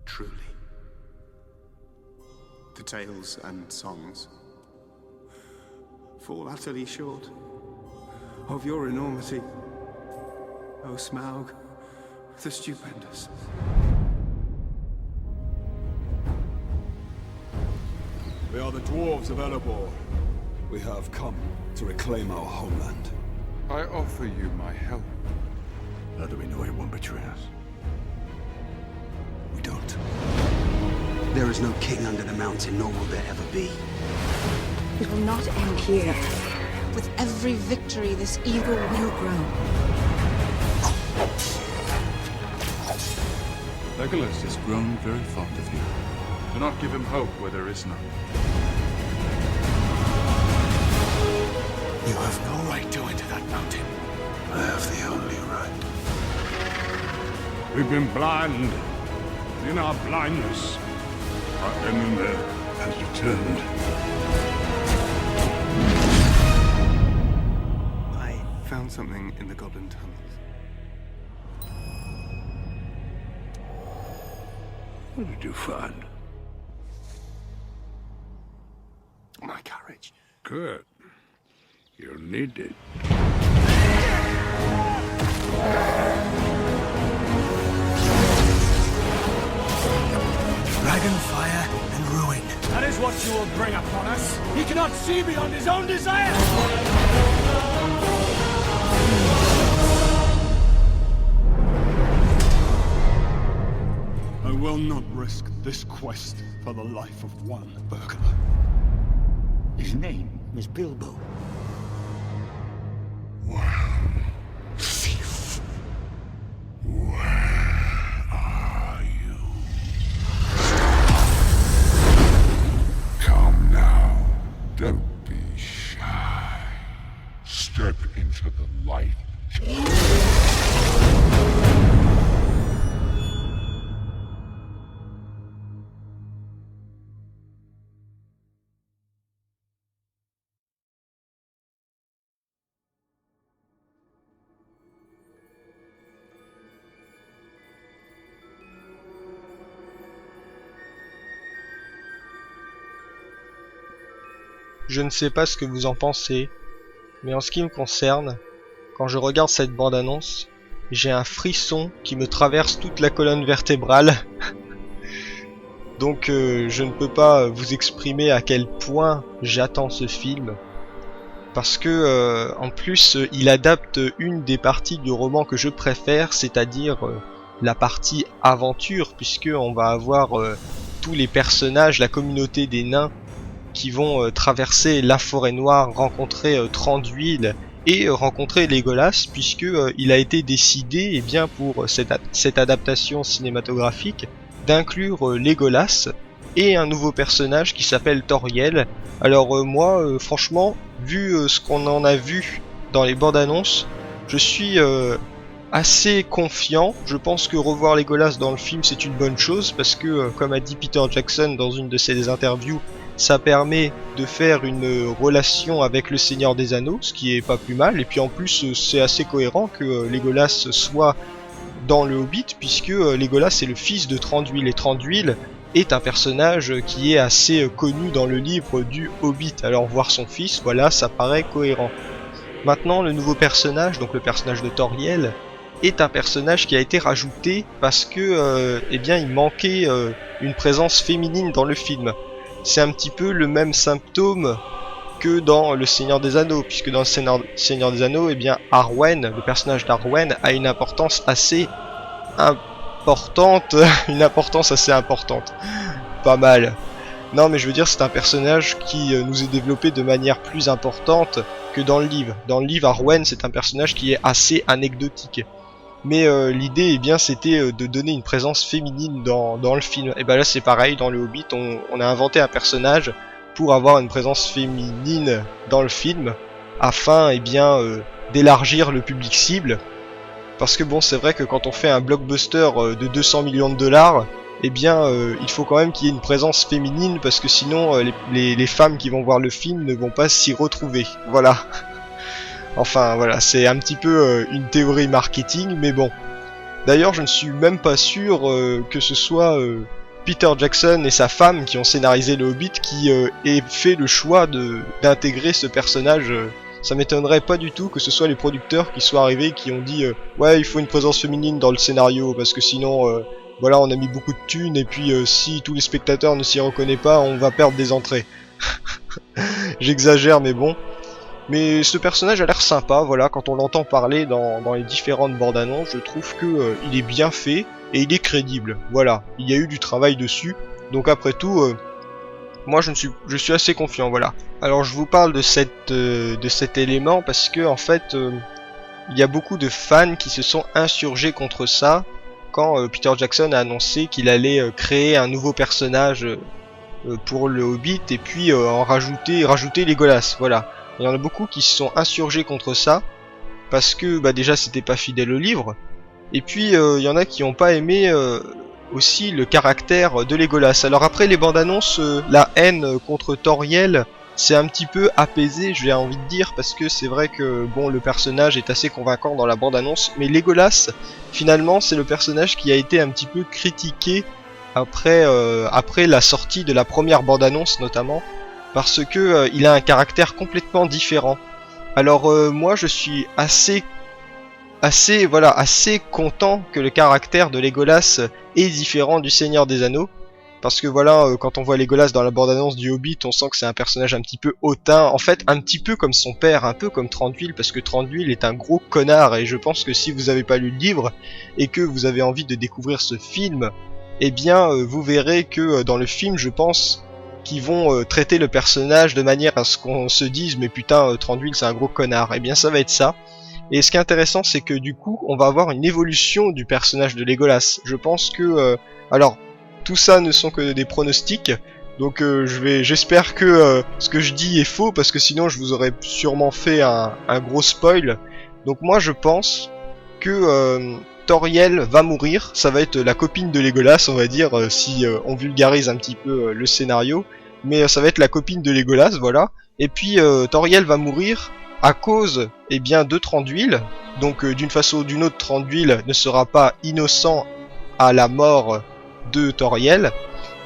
Truly, the tales and songs fall utterly short of your enormity, O Smaug, the Stupendous. We are the dwarves of Erebor. We have come to reclaim our homeland. I offer you my help. How do we know he won't betray us? We don't. There is no king under the mountain, nor will there ever be. It will not end here. With every victory, this evil will grow. Legolas has grown very fond of you. Do not give him hope where there is none. You have no right to enter that mountain. I have the only right. We've been blind. In our blindness, our enemy has returned. I found something in the Goblin tunnels. What did you find? My courage. Good. You'll need it. Dragonfire and ruin. That is what you will bring upon us. He cannot see beyond his own desire. I will not risk this quest for the life of one burglar. His name is Bilbo. Thief. Where are you? Come now. Don't be shy. Step into the light. Je ne sais pas ce que vous en pensez, mais en ce qui me concerne, quand je regarde cette bande-annonce, j'ai un frisson qui me traverse toute la colonne vertébrale. Donc je ne peux pas vous exprimer à quel point j'attends ce film. Parce que en plus il adapte une des parties du roman que je préfère, c'est-à-dire la partie aventure, puisque on va avoir tous les personnages, la communauté des nains qui vont traverser la forêt noire, rencontrer Thranduil et rencontrer Legolas, puisque il a été décidé, eh bien, pour cette adaptation cinématographique, d'inclure Legolas et un nouveau personnage qui s'appelle Toriel. Alors moi, franchement, vu ce qu'on en a vu dans les bandes annonces, je suis assez confiant. Je pense que revoir Legolas dans le film c'est une bonne chose, parce que comme a dit Peter Jackson dans une de ses interviews, ça permet de faire une relation avec le Seigneur des Anneaux, ce qui est pas plus mal, et puis en plus c'est assez cohérent que Legolas soit dans le Hobbit, puisque Legolas est le fils de Thranduil, et Thranduil est un personnage qui est assez connu dans le livre du Hobbit, alors voir son fils, voilà, ça paraît cohérent. Maintenant, le nouveau personnage, donc le personnage de Toriel, est un personnage qui a été rajouté parce que, eh bien, il manquait une présence féminine dans le film. C'est un petit peu le même symptôme que dans Le Seigneur des Anneaux, puisque dans Le Seigneur des Anneaux, eh bien, Arwen, le personnage d'Arwen, a une importance assez importante, pas mal. Non, mais je veux dire, c'est un personnage qui nous est développé de manière plus importante que dans le livre. Dans le livre, Arwen, c'est un personnage qui est assez anecdotique. Mais l'idée, eh bien, c'était de donner une présence féminine dans le film. Et ben là, c'est pareil, dans le Hobbit, on a inventé un personnage pour avoir une présence féminine dans le film, afin, eh bien, d'élargir le public cible. Parce que bon, c'est vrai que quand on fait un blockbuster de 200 millions de dollars, eh bien, il faut quand même qu'il y ait une présence féminine, parce que sinon, les femmes qui vont voir le film ne vont pas s'y retrouver. Voilà. Enfin, voilà, c'est un petit peu une théorie marketing, mais bon. D'ailleurs, je ne suis même pas sûr que ce soit Peter Jackson et sa femme qui ont scénarisé le Hobbit qui aient fait le choix d'intégrer ce personnage. Ça m'étonnerait pas du tout que ce soit les producteurs qui soient arrivés et qui ont dit ouais, il faut une présence féminine dans le scénario, parce que sinon voilà, on a mis beaucoup de thunes, et puis si tous les spectateurs ne s'y reconnaissent pas, on va perdre des entrées. J'exagère, mais bon. Mais ce personnage a l'air sympa, voilà, quand on l'entend parler dans les différentes bandes annonces, je trouve que il est bien fait et il est crédible. Voilà, il y a eu du travail dessus, donc après tout, moi je suis assez confiant, voilà. Alors je vous parle de cet élément parce que en fait, il y a beaucoup de fans qui se sont insurgés contre ça quand Peter Jackson a annoncé qu'il allait créer un nouveau personnage pour le Hobbit, et puis rajouter Legolas, voilà. Il y en a beaucoup qui se sont insurgés contre ça, parce que bah, déjà c'était pas fidèle au livre, et puis il y en a qui n'ont pas aimé aussi le caractère de Legolas. Alors après les bandes annonces, la haine contre Toriel c'est un petit peu apaisé, j'ai envie de dire, parce que c'est vrai que bon, le personnage est assez convaincant dans la bande annonce, mais Legolas finalement c'est le personnage qui a été un petit peu critiqué après la sortie de la première bande annonce notamment, parce que il a un caractère complètement différent. Alors moi je suis assez content que le caractère de Legolas est différent du Seigneur des Anneaux, parce que voilà, quand on voit Legolas dans la bande-annonce du Hobbit, on sent que c'est un personnage un petit peu hautain, en fait un petit peu comme son père, un peu comme Thranduil, parce que Thranduil est un gros connard, et je pense que si vous avez pas lu le livre et que vous avez envie de découvrir ce film, eh bien vous verrez que dans le film, je pense qui vont traiter le personnage de manière à ce qu'on se dise mais putain, Thranduil c'est un gros connard. Et bien ça va être ça. Et ce qui est intéressant, c'est que du coup on va avoir une évolution du personnage de Legolas. Je pense que alors tout ça ne sont que des pronostics, donc j'espère que ce que je dis est faux, parce que sinon je vous aurais sûrement fait un gros spoil. Donc moi je pense que Toriel va mourir, ça va être la copine de Legolas, on va dire, si on vulgarise un petit peu le scénario, mais ça va être la copine de Legolas, voilà. Et puis Toriel va mourir à cause, eh bien, de Thranduil, donc d'une façon ou d'une autre, Thranduil ne sera pas innocent à la mort de Toriel,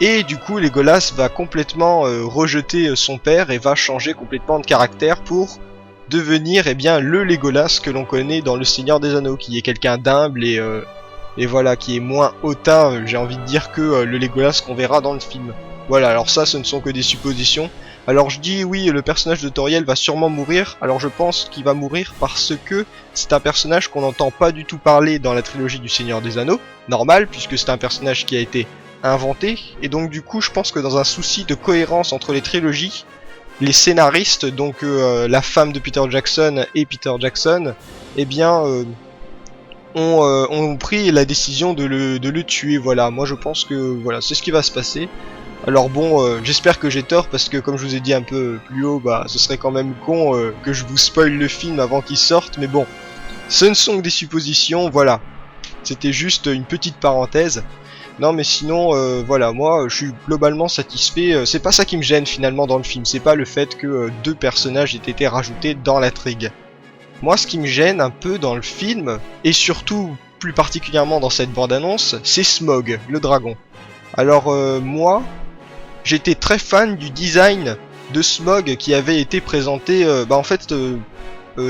Et du coup Legolas va complètement rejeter son père et va changer complètement de caractère pour devenir le Legolas que l'on connaît dans Le Seigneur des Anneaux, qui est quelqu'un d'humble et voilà, qui est moins hautain, j'ai envie de dire, que le Legolas qu'on verra dans le film. Voilà, alors ça, ce ne sont que des suppositions. Alors je dis oui, le personnage de Tauriel va sûrement mourir. Alors je pense qu'il va mourir parce que c'est un personnage qu'on n'entend pas du tout parler dans la trilogie du Seigneur des Anneaux. Normal, puisque c'est un personnage qui a été inventé. Et donc du coup, je pense que dans un souci de cohérence entre les trilogies, les scénaristes, donc la femme de Peter Jackson et Peter Jackson, ont pris la décision de le tuer. Voilà, moi je pense que voilà, c'est ce qui va se passer. Alors bon, j'espère que j'ai tort parce que comme je vous ai dit un peu plus haut, ce serait quand même con que je vous spoil le film avant qu'il sorte, mais bon, ce ne sont que des suppositions, voilà. C'était juste une petite parenthèse. Non mais sinon, voilà, moi je suis globalement satisfait. C'est pas ça qui me gêne finalement dans le film, c'est pas le fait que deux personnages aient été rajoutés dans l'intrigue. Moi ce qui me gêne un peu dans le film, et surtout plus particulièrement dans cette bande-annonce, c'est Smaug, le dragon. Alors moi, j'étais très fan du design de Smaug qui avait été présenté,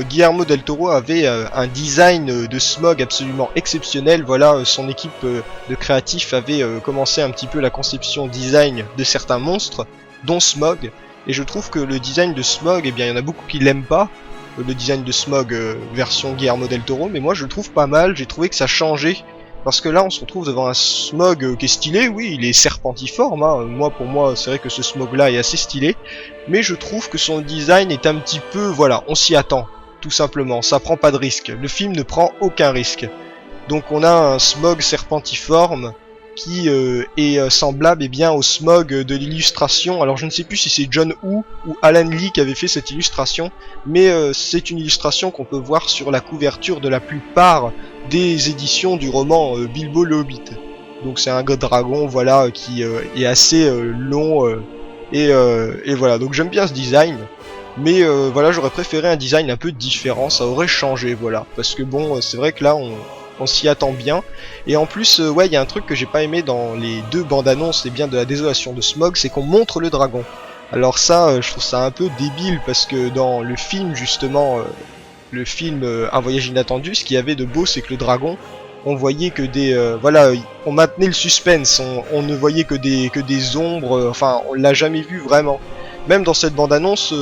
Guillermo del Toro avait un design de Smaug absolument exceptionnel. Voilà, son équipe de créatifs avait commencé un petit peu la conception design de certains monstres, dont Smaug. Et je trouve que le design de Smaug, il y en a beaucoup qui l'aiment pas, le design de Smaug version Guillermo del Toro, mais moi je le trouve pas mal, j'ai trouvé que ça changeait. Parce que là on se retrouve devant un Smaug qui est stylé, oui il est serpentiforme, hein. Pour moi c'est vrai que ce Smaug là est assez stylé, mais je trouve que son design est un petit peu, voilà, on s'y attend, tout simplement, ça prend pas de risque, le film ne prend aucun risque. Donc on a un Smaug serpentiforme qui est semblable au Smaug de l'illustration. Alors je ne sais plus si c'est John Woo ou Alan Lee qui avait fait cette illustration, mais c'est une illustration qu'on peut voir sur la couverture de la plupart des éditions du roman Bilbo le Hobbit. Donc c'est un dragon, voilà, qui est assez long et voilà. Donc j'aime bien ce design, mais voilà, j'aurais préféré un design un peu différent, ça aurait changé, voilà, parce que bon, c'est vrai que là on s'y attend bien. Et en plus, ouais, il y a un truc que j'ai pas aimé dans les deux bandes annonces de la désolation de Smaug, c'est qu'on montre le dragon. Alors ça, je trouve ça un peu débile parce que dans le film justement, le film Un voyage inattendu, ce qu'il y avait de beau, c'est que le dragon, on voyait que des, voilà, on maintenait le suspense, on ne voyait que des ombres, enfin, on l'a jamais vu vraiment. Même dans cette bande-annonce,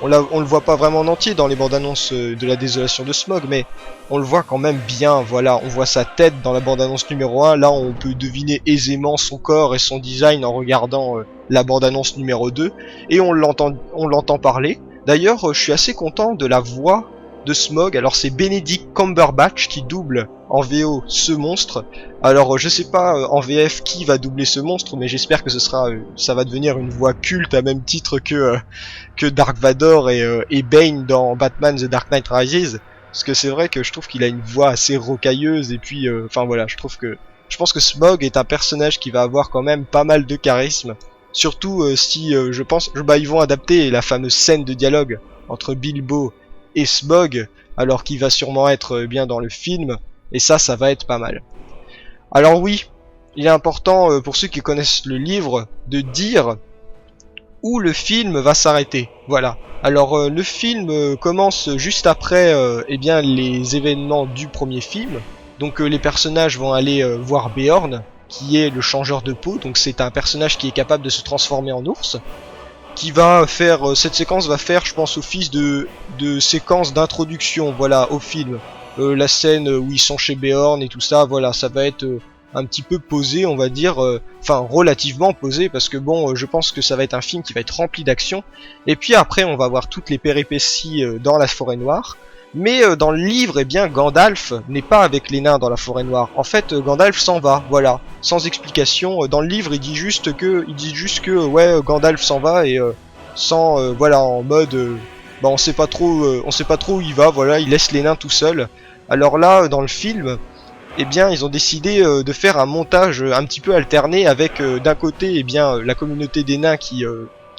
on le voit pas vraiment en entier dans les bandes-annonces de la désolation de Smaug, mais on le voit quand même bien, voilà, on voit sa tête dans la bande-annonce numéro 1, là on peut deviner aisément son corps et son design en regardant la bande-annonce numéro 2, et on l'entend parler. D'ailleurs, je suis assez content de la voix de Smaug. Alors c'est Benedict Cumberbatch qui double en VO ce monstre. Alors je sais pas en VF qui va doubler ce monstre, mais j'espère que ça va devenir une voix culte à même titre que Dark Vador et Bane dans Batman The Dark Knight Rises, parce que c'est vrai que je trouve qu'il a une voix assez rocailleuse, et puis enfin voilà, je pense que Smaug est un personnage qui va avoir quand même pas mal de charisme, surtout si je pense ils vont adapter la fameuse scène de dialogue entre Bilbo et Smaug, alors qu'il va sûrement être bien dans le film, et ça va être pas mal. Alors oui, il est important pour ceux qui connaissent le livre de dire où le film va s'arrêter. Voilà. Alors le film commence juste après les événements du premier film. Donc les personnages vont aller voir Beorn, qui est le changeur de peau, donc c'est un personnage qui est capable de se transformer en ours, qui va faire, cette séquence va faire, je pense, office de séquence d'introduction, voilà, au film. La scène où ils sont chez Beorn et tout ça, voilà, ça va être un petit peu posé, on va dire, enfin relativement posé, parce que bon, je pense que ça va être un film qui va être rempli d'action. Et puis après, on va voir toutes les péripéties dans la forêt noire. Mais dans le livre, Gandalf n'est pas avec les nains dans la forêt noire. En fait, Gandalf s'en va, voilà, sans explication. Dans le livre, il dit juste que ouais, Gandalf s'en va, et voilà, en mode, on sait pas trop où il va, voilà, il laisse les nains tout seuls. Alors là, dans le film, ils ont décidé de faire un montage un petit peu alterné avec d'un côté, la communauté des nains qui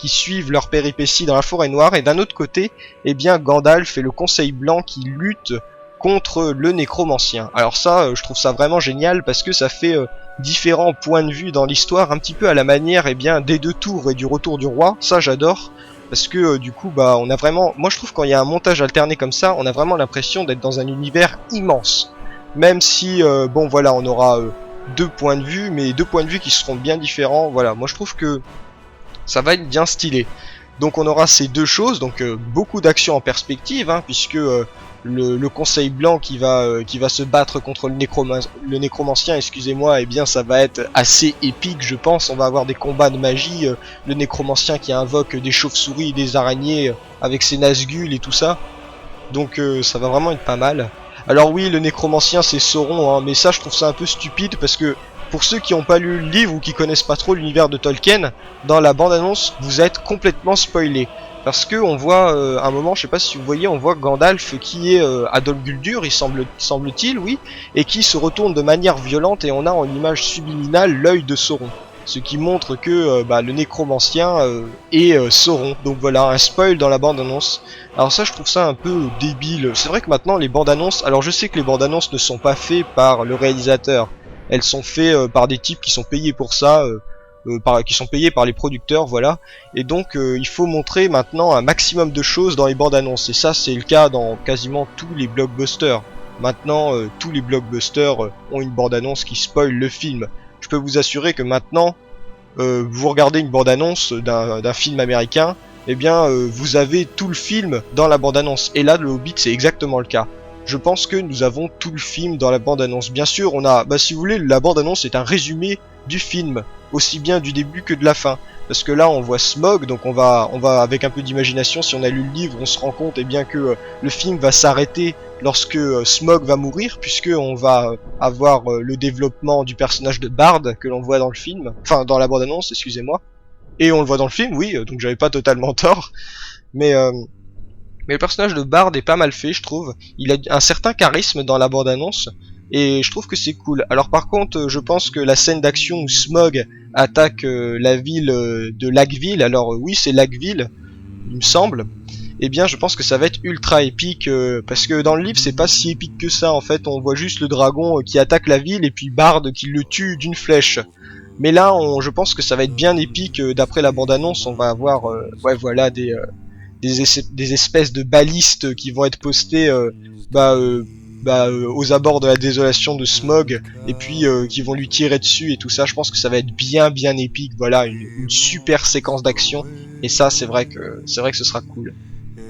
suivent leurs péripéties dans la forêt noire, et d'un autre côté, Gandalf et le Conseil Blanc qui luttent contre le nécromancien. Alors ça, je trouve ça vraiment génial parce que ça fait différents points de vue dans l'histoire, un petit peu à la manière des deux tours et du retour du roi. Ça j'adore, parce que du coup bah on a vraiment, moi je trouve quand il y a un montage alterné comme ça, on a vraiment l'impression d'être dans un univers immense. Même si bon voilà, on aura deux points de vue, mais deux points de vue qui seront bien différents. Voilà, moi je trouve que ça va être bien stylé. Donc on aura ces deux choses, donc beaucoup d'actions en perspective, hein, puisque le conseil blanc qui va se battre contre le nécromancien, excusez-moi, eh bien ça va être assez épique, je pense. On va avoir des combats de magie, le nécromancien qui invoque des chauves-souris, des araignées avec ses Nazgûl et tout ça. Donc ça va vraiment être pas mal. Alors oui, le nécromancien c'est Sauron, hein, mais ça je trouve ça un peu stupide parce que pour ceux qui n'ont pas lu le livre ou qui connaissent pas trop l'univers de Tolkien, dans la bande-annonce vous êtes complètement spoilé. Parce que on voit un moment, je sais pas si vous voyez, on voit Gandalf qui est à Dol Guldur, semble-t-il, oui, et qui se retourne de manière violente et on a en image subliminale l'œil de Sauron. Ce qui montre que le nécromancien est Sauron. Donc voilà, un spoil dans la bande-annonce. Alors ça je trouve ça un peu débile. C'est vrai que maintenant les bandes-annonces, alors je sais que les bandes-annonces ne sont pas faites par le réalisateur. Elles sont faites par des types qui sont payés pour ça, qui sont payés par les producteurs, voilà. Et donc il faut montrer maintenant un maximum de choses dans les bandes annonces. Et ça c'est le cas dans quasiment tous les blockbusters. Maintenant tous les blockbusters ont une bande annonce qui spoil le film. Je peux vous assurer que maintenant vous regardez une bande annonce d'un film américain, eh bien vous avez tout le film dans la bande annonce. Et là le Hobbit c'est exactement le cas. Je pense que nous avons tout le film dans la bande-annonce. Bien sûr, on a, si vous voulez, la bande-annonce est un résumé du film, aussi bien du début que de la fin. Parce que là, on voit Smaug, donc on va avec un peu d'imagination, si on a lu le livre, on se rend compte, eh bien que le film va s'arrêter lorsque Smaug va mourir, puisque on va avoir le développement du personnage de Bard que l'on voit dans le film, enfin dans la bande-annonce, excusez-moi. Et on le voit dans le film, oui, donc j'avais pas totalement tort, mais le personnage de Bard est pas mal fait, je trouve. Il a un certain charisme dans la bande-annonce, et je trouve que c'est cool. Alors par contre, je pense que la scène d'action où Smaug attaque la ville de Lackville, alors oui c'est Lackville, il me semble, eh bien je pense que ça va être ultra épique, parce que dans le livre c'est pas si épique que ça, en fait on voit juste le dragon qui attaque la ville, et puis Bard qui le tue d'une flèche. Mais là, je pense que ça va être bien épique, d'après la bande-annonce, on va avoir ouais voilà des espèces de balistes qui vont être postées aux abords de la désolation de Smaug, et puis qui vont lui tirer dessus et tout ça. Je pense que ça va être bien épique, voilà, une super séquence d'action, et ça c'est vrai que ce sera cool.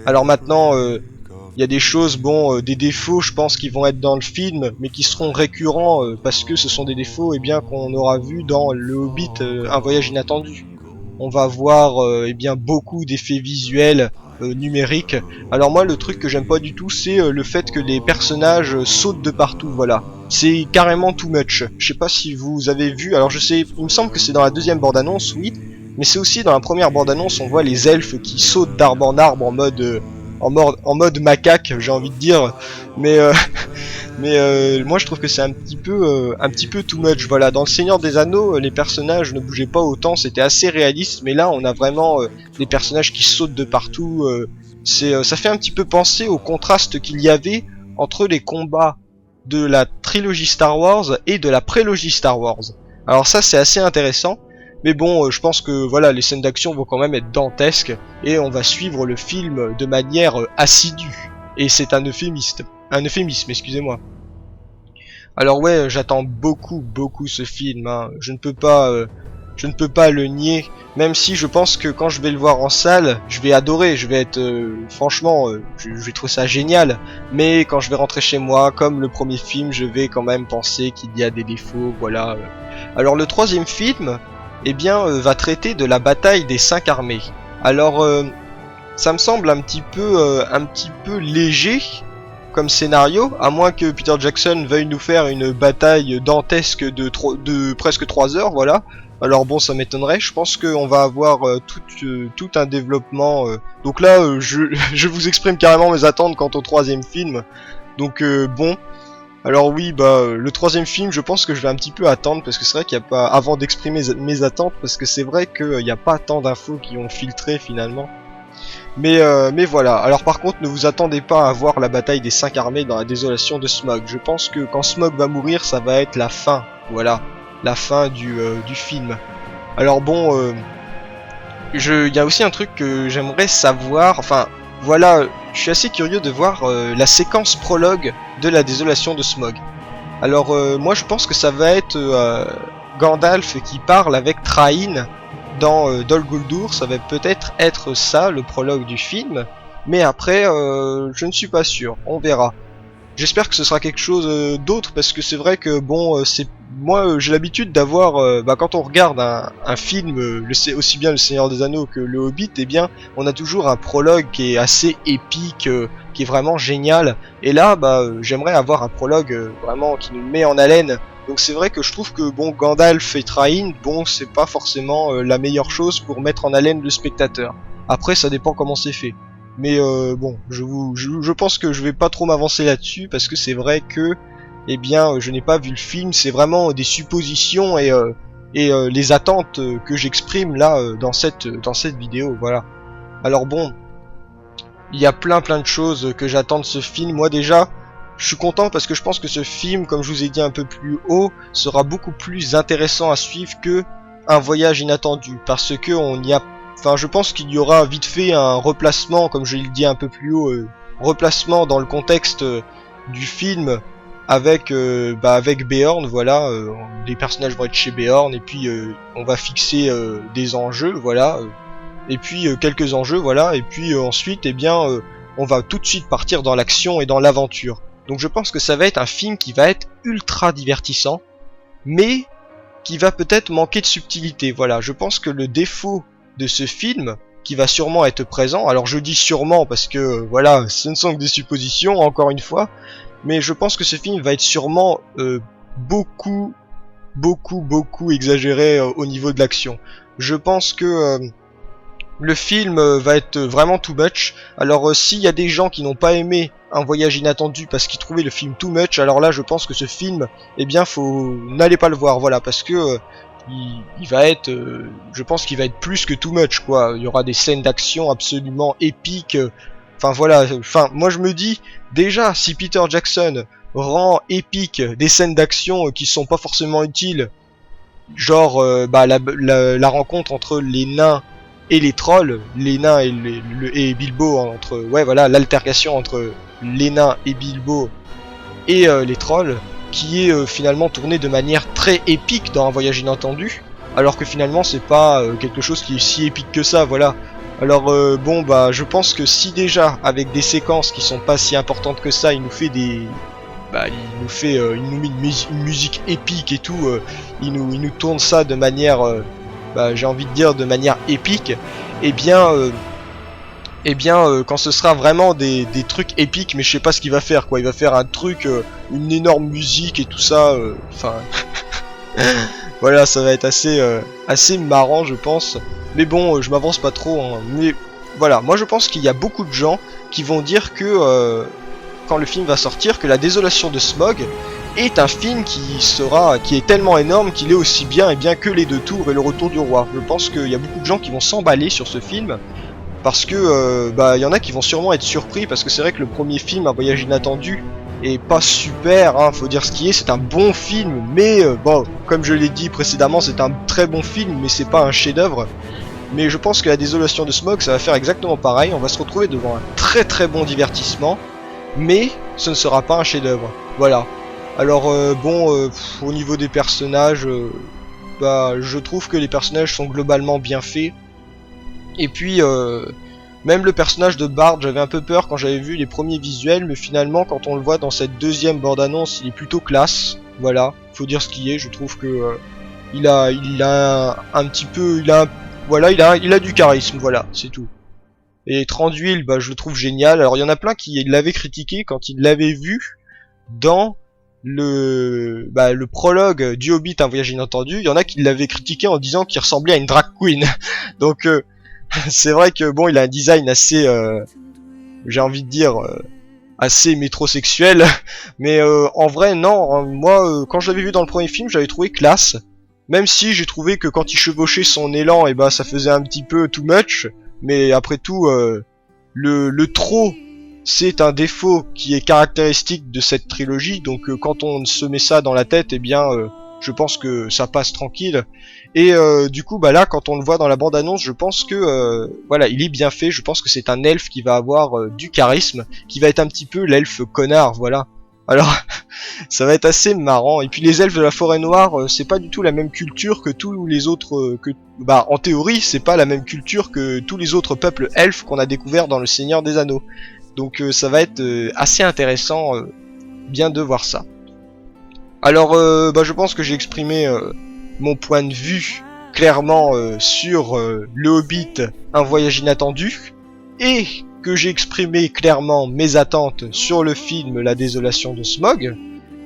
Alors maintenant il y a des choses, des défauts je pense qui vont être dans le film, mais qui seront récurrents parce que ce sont des défauts qu'on aura vu dans le Hobbit, un voyage inattendu. On va voir beaucoup d'effets visuels numériques. Alors moi le truc que j'aime pas du tout c'est le fait que les personnages sautent de partout, voilà. C'est carrément too much. Je sais pas si vous avez vu, alors je sais, il me semble que c'est dans la deuxième bande-annonce, oui, mais c'est aussi dans la première bande-annonce, on voit les elfes qui sautent d'arbre en arbre en mode macaque, j'ai envie de dire, mais moi je trouve que c'est un petit peu too much. Voilà, dans le Seigneur des Anneaux, les personnages ne bougeaient pas autant, c'était assez réaliste, mais là on a vraiment des personnages qui sautent de partout. Ça fait un petit peu penser au contraste qu'il y avait entre les combats de la trilogie Star Wars et de la prélogie Star Wars. Alors ça c'est assez intéressant. Mais bon, je pense que voilà, les scènes d'action vont quand même être dantesques, et on va suivre le film de manière assidue. Et c'est un euphémisme, excusez-moi. Alors ouais, j'attends beaucoup ce film, hein. Je ne peux pas le nier, même si je pense que quand je vais le voir en salle, je vais adorer, je vais être franchement, je vais trouver ça génial. Mais quand je vais rentrer chez moi, comme le premier film, je vais quand même penser qu'il y a des défauts, voilà. Alors le troisième film, va traiter de la bataille des 5 armées. Alors ça me semble un petit peu léger comme scénario, à moins que Peter Jackson veuille nous faire une bataille dantesque de presque 3 heures, voilà. Alors bon, ça m'étonnerait, je pense qu'on va avoir tout un développement. Donc là, je vous exprime carrément mes attentes quant au troisième film. Donc bon. Alors oui, le troisième film, je pense que je vais un petit peu attendre, parce que c'est vrai qu'il n'y a pas, avant d'exprimer mes attentes, parce que c'est vrai qu'il n'y a pas tant d'infos qui ont filtré finalement. Mais voilà. Alors par contre, ne vous attendez pas à voir la bataille des 5 armées dans la désolation de Smaug. Je pense que quand Smaug va mourir, ça va être la fin. Voilà, la fin du film. Alors bon, il y a aussi un truc que j'aimerais savoir. Enfin, voilà, je suis assez curieux de voir la séquence prologue de la désolation de Smaug. Alors moi, je pense que ça va être Gandalf qui parle avec Thrain dans Dol Guldur. Ça va peut-être être ça, le prologue du film. Mais après, je ne suis pas sûr. On verra. J'espère que ce sera quelque chose d'autre, parce que c'est vrai que bon, moi j'ai l'habitude d'avoir, quand on regarde un film, aussi bien Le Seigneur des Anneaux que Le Hobbit, eh bien on a toujours un prologue qui est assez épique, qui est vraiment génial. Et là, j'aimerais avoir un prologue vraiment qui nous met en haleine. Donc c'est vrai que je trouve que bon, Gandalf et Thrain, bon, c'est pas forcément la meilleure chose pour mettre en haleine le spectateur. Après, ça dépend comment c'est fait. Mais bon, je pense que je vais pas trop m'avancer là-dessus, parce que c'est vrai que, eh bien, je n'ai pas vu le film. C'est vraiment des suppositions et les attentes que j'exprime là dans cette vidéo. Voilà. Alors bon, il y a plein de choses que j'attends de ce film. Moi déjà, je suis content parce que je pense que ce film, comme je vous ai dit un peu plus haut, sera beaucoup plus intéressant à suivre que Un Voyage Inattendu, parce que je pense qu'il y aura vite fait un replacement, comme je l'ai dit un peu plus haut, replacement dans le contexte du film avec Beorn, voilà, les personnages vont être chez Beorn, et puis on va fixer des enjeux, voilà, et puis quelques enjeux, voilà, et puis ensuite, eh bien, on va tout de suite partir dans l'action et dans l'aventure. Donc je pense que ça va être un film qui va être ultra divertissant, mais qui va peut-être manquer de subtilité, voilà. Je pense que le défaut de ce film, qui va sûrement être présent, alors je dis sûrement parce que voilà, ce ne sont que des suppositions encore une fois, mais je pense que ce film va être sûrement beaucoup exagéré au niveau de l'action. Je pense que le film va être vraiment too much. Alors s'il y a des gens qui n'ont pas aimé Un Voyage Inattendu parce qu'ils trouvaient le film too much, alors là je pense que ce film, eh bien n'allez pas le voir, voilà, parce que il va être, je pense qu'il va être plus que too much, quoi. Il y aura des scènes d'action absolument épiques. Enfin voilà, moi je me dis, déjà, si Peter Jackson rend épique des scènes d'action qui sont pas forcément utiles, genre la rencontre entre les nains et les trolls, les nains et Bilbo, l'altercation entre les nains et Bilbo et les trolls, qui est finalement tourné de manière très épique dans Un Voyage Inattendu, alors que finalement c'est pas quelque chose qui est si épique que ça, voilà. Alors je pense que si déjà avec des séquences qui sont pas si importantes que ça, il nous fait une musique épique et tout, il nous tourne ça de manière, j'ai envie de dire de manière épique, quand ce sera vraiment des trucs épiques, mais je sais pas ce qu'il va faire, quoi. Il va faire un truc, une énorme musique et tout ça, voilà, ça va être assez marrant, je pense. Mais bon, je m'avance pas trop, hein. Mais voilà, moi je pense qu'il y a beaucoup de gens qui vont dire que quand le film va sortir, que La Désolation de Smaug est un film qui est tellement énorme qu'il est aussi bien que Les Deux Tours et Le Retour du Roi. Je pense qu'il y a beaucoup de gens qui vont s'emballer sur ce film, parce que y en a qui vont sûrement être surpris, parce que c'est vrai que le premier film, Un Voyage Inattendu, est pas super, hein, faut dire ce qui est, c'est un bon film, mais comme je l'ai dit précédemment, c'est un très bon film, mais c'est pas un chef-d'œuvre. Mais je pense que La Désolation de Smaug, ça va faire exactement pareil, on va se retrouver devant un très bon divertissement, mais ce ne sera pas un chef-d'œuvre. Voilà. Alors au niveau des personnages, je trouve que les personnages sont globalement bien faits. Et puis même le personnage de Bard, j'avais un peu peur quand j'avais vu les premiers visuels, mais finalement quand on le voit dans cette deuxième bande-annonce, il est plutôt classe. Voilà, faut dire ce qui est. Je trouve que il a du charisme. Voilà, c'est tout. Et Thranduil, je le trouve génial. Alors il y en a plein qui l'avaient critiqué quand ils l'avaient vu dans le prologue du Hobbit, Un Voyage Inattendu. Il y en a qui l'avaient critiqué en disant qu'il ressemblait à une drag queen. Donc c'est vrai que bon, il a un design assez, j'ai envie de dire, assez métrosexuel. Mais en vrai, non. Moi, quand je l'avais vu dans le premier film, j'avais trouvé classe. Même si j'ai trouvé que quand il chevauchait son élan, ça faisait un petit peu too much. Mais après tout, le trop, c'est un défaut qui est caractéristique de cette trilogie, donc quand on se met ça dans la tête, eh bien, je pense que ça passe tranquille. Et du coup, bah là, quand on le voit dans la bande-annonce, je pense que, voilà, il est bien fait. Je pense que c'est un elfe qui va avoir du charisme, qui va être un petit peu l'elfe connard, voilà. Alors, ça va être assez marrant. Et puis les elfes de la forêt noire, c'est pas du tout la même culture que tous les autres... bah, en théorie, c'est pas la même culture que tous les autres peuples elfes qu'on a découvert dans le Seigneur des Anneaux. Donc ça va être assez intéressant, bien de voir ça. Alors, bah, je pense que j'ai exprimé mon point de vue clairement sur Le Hobbit, un voyage inattendu, et que j'ai exprimé clairement mes attentes sur le film La Désolation de Smaug.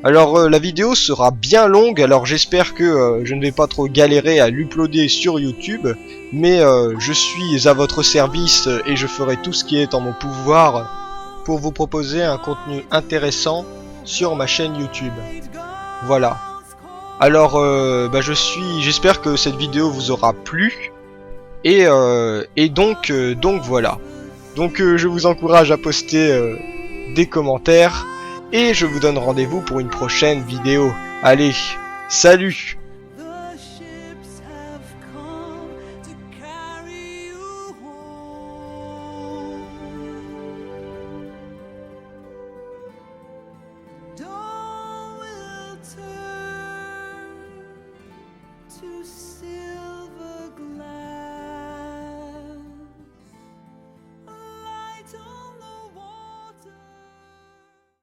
Alors la vidéo sera bien longue, alors j'espère que je ne vais pas trop galérer à l'uploader sur YouTube, mais je suis à votre service et je ferai tout ce qui est en mon pouvoir pour vous proposer un contenu intéressant sur ma chaîne YouTube. Voilà. Alors bah, j'espère que cette vidéo vous aura plu, et donc voilà. Donc je vous encourage à poster des commentaires, et je vous donne rendez-vous pour une prochaine vidéo. Allez, salut!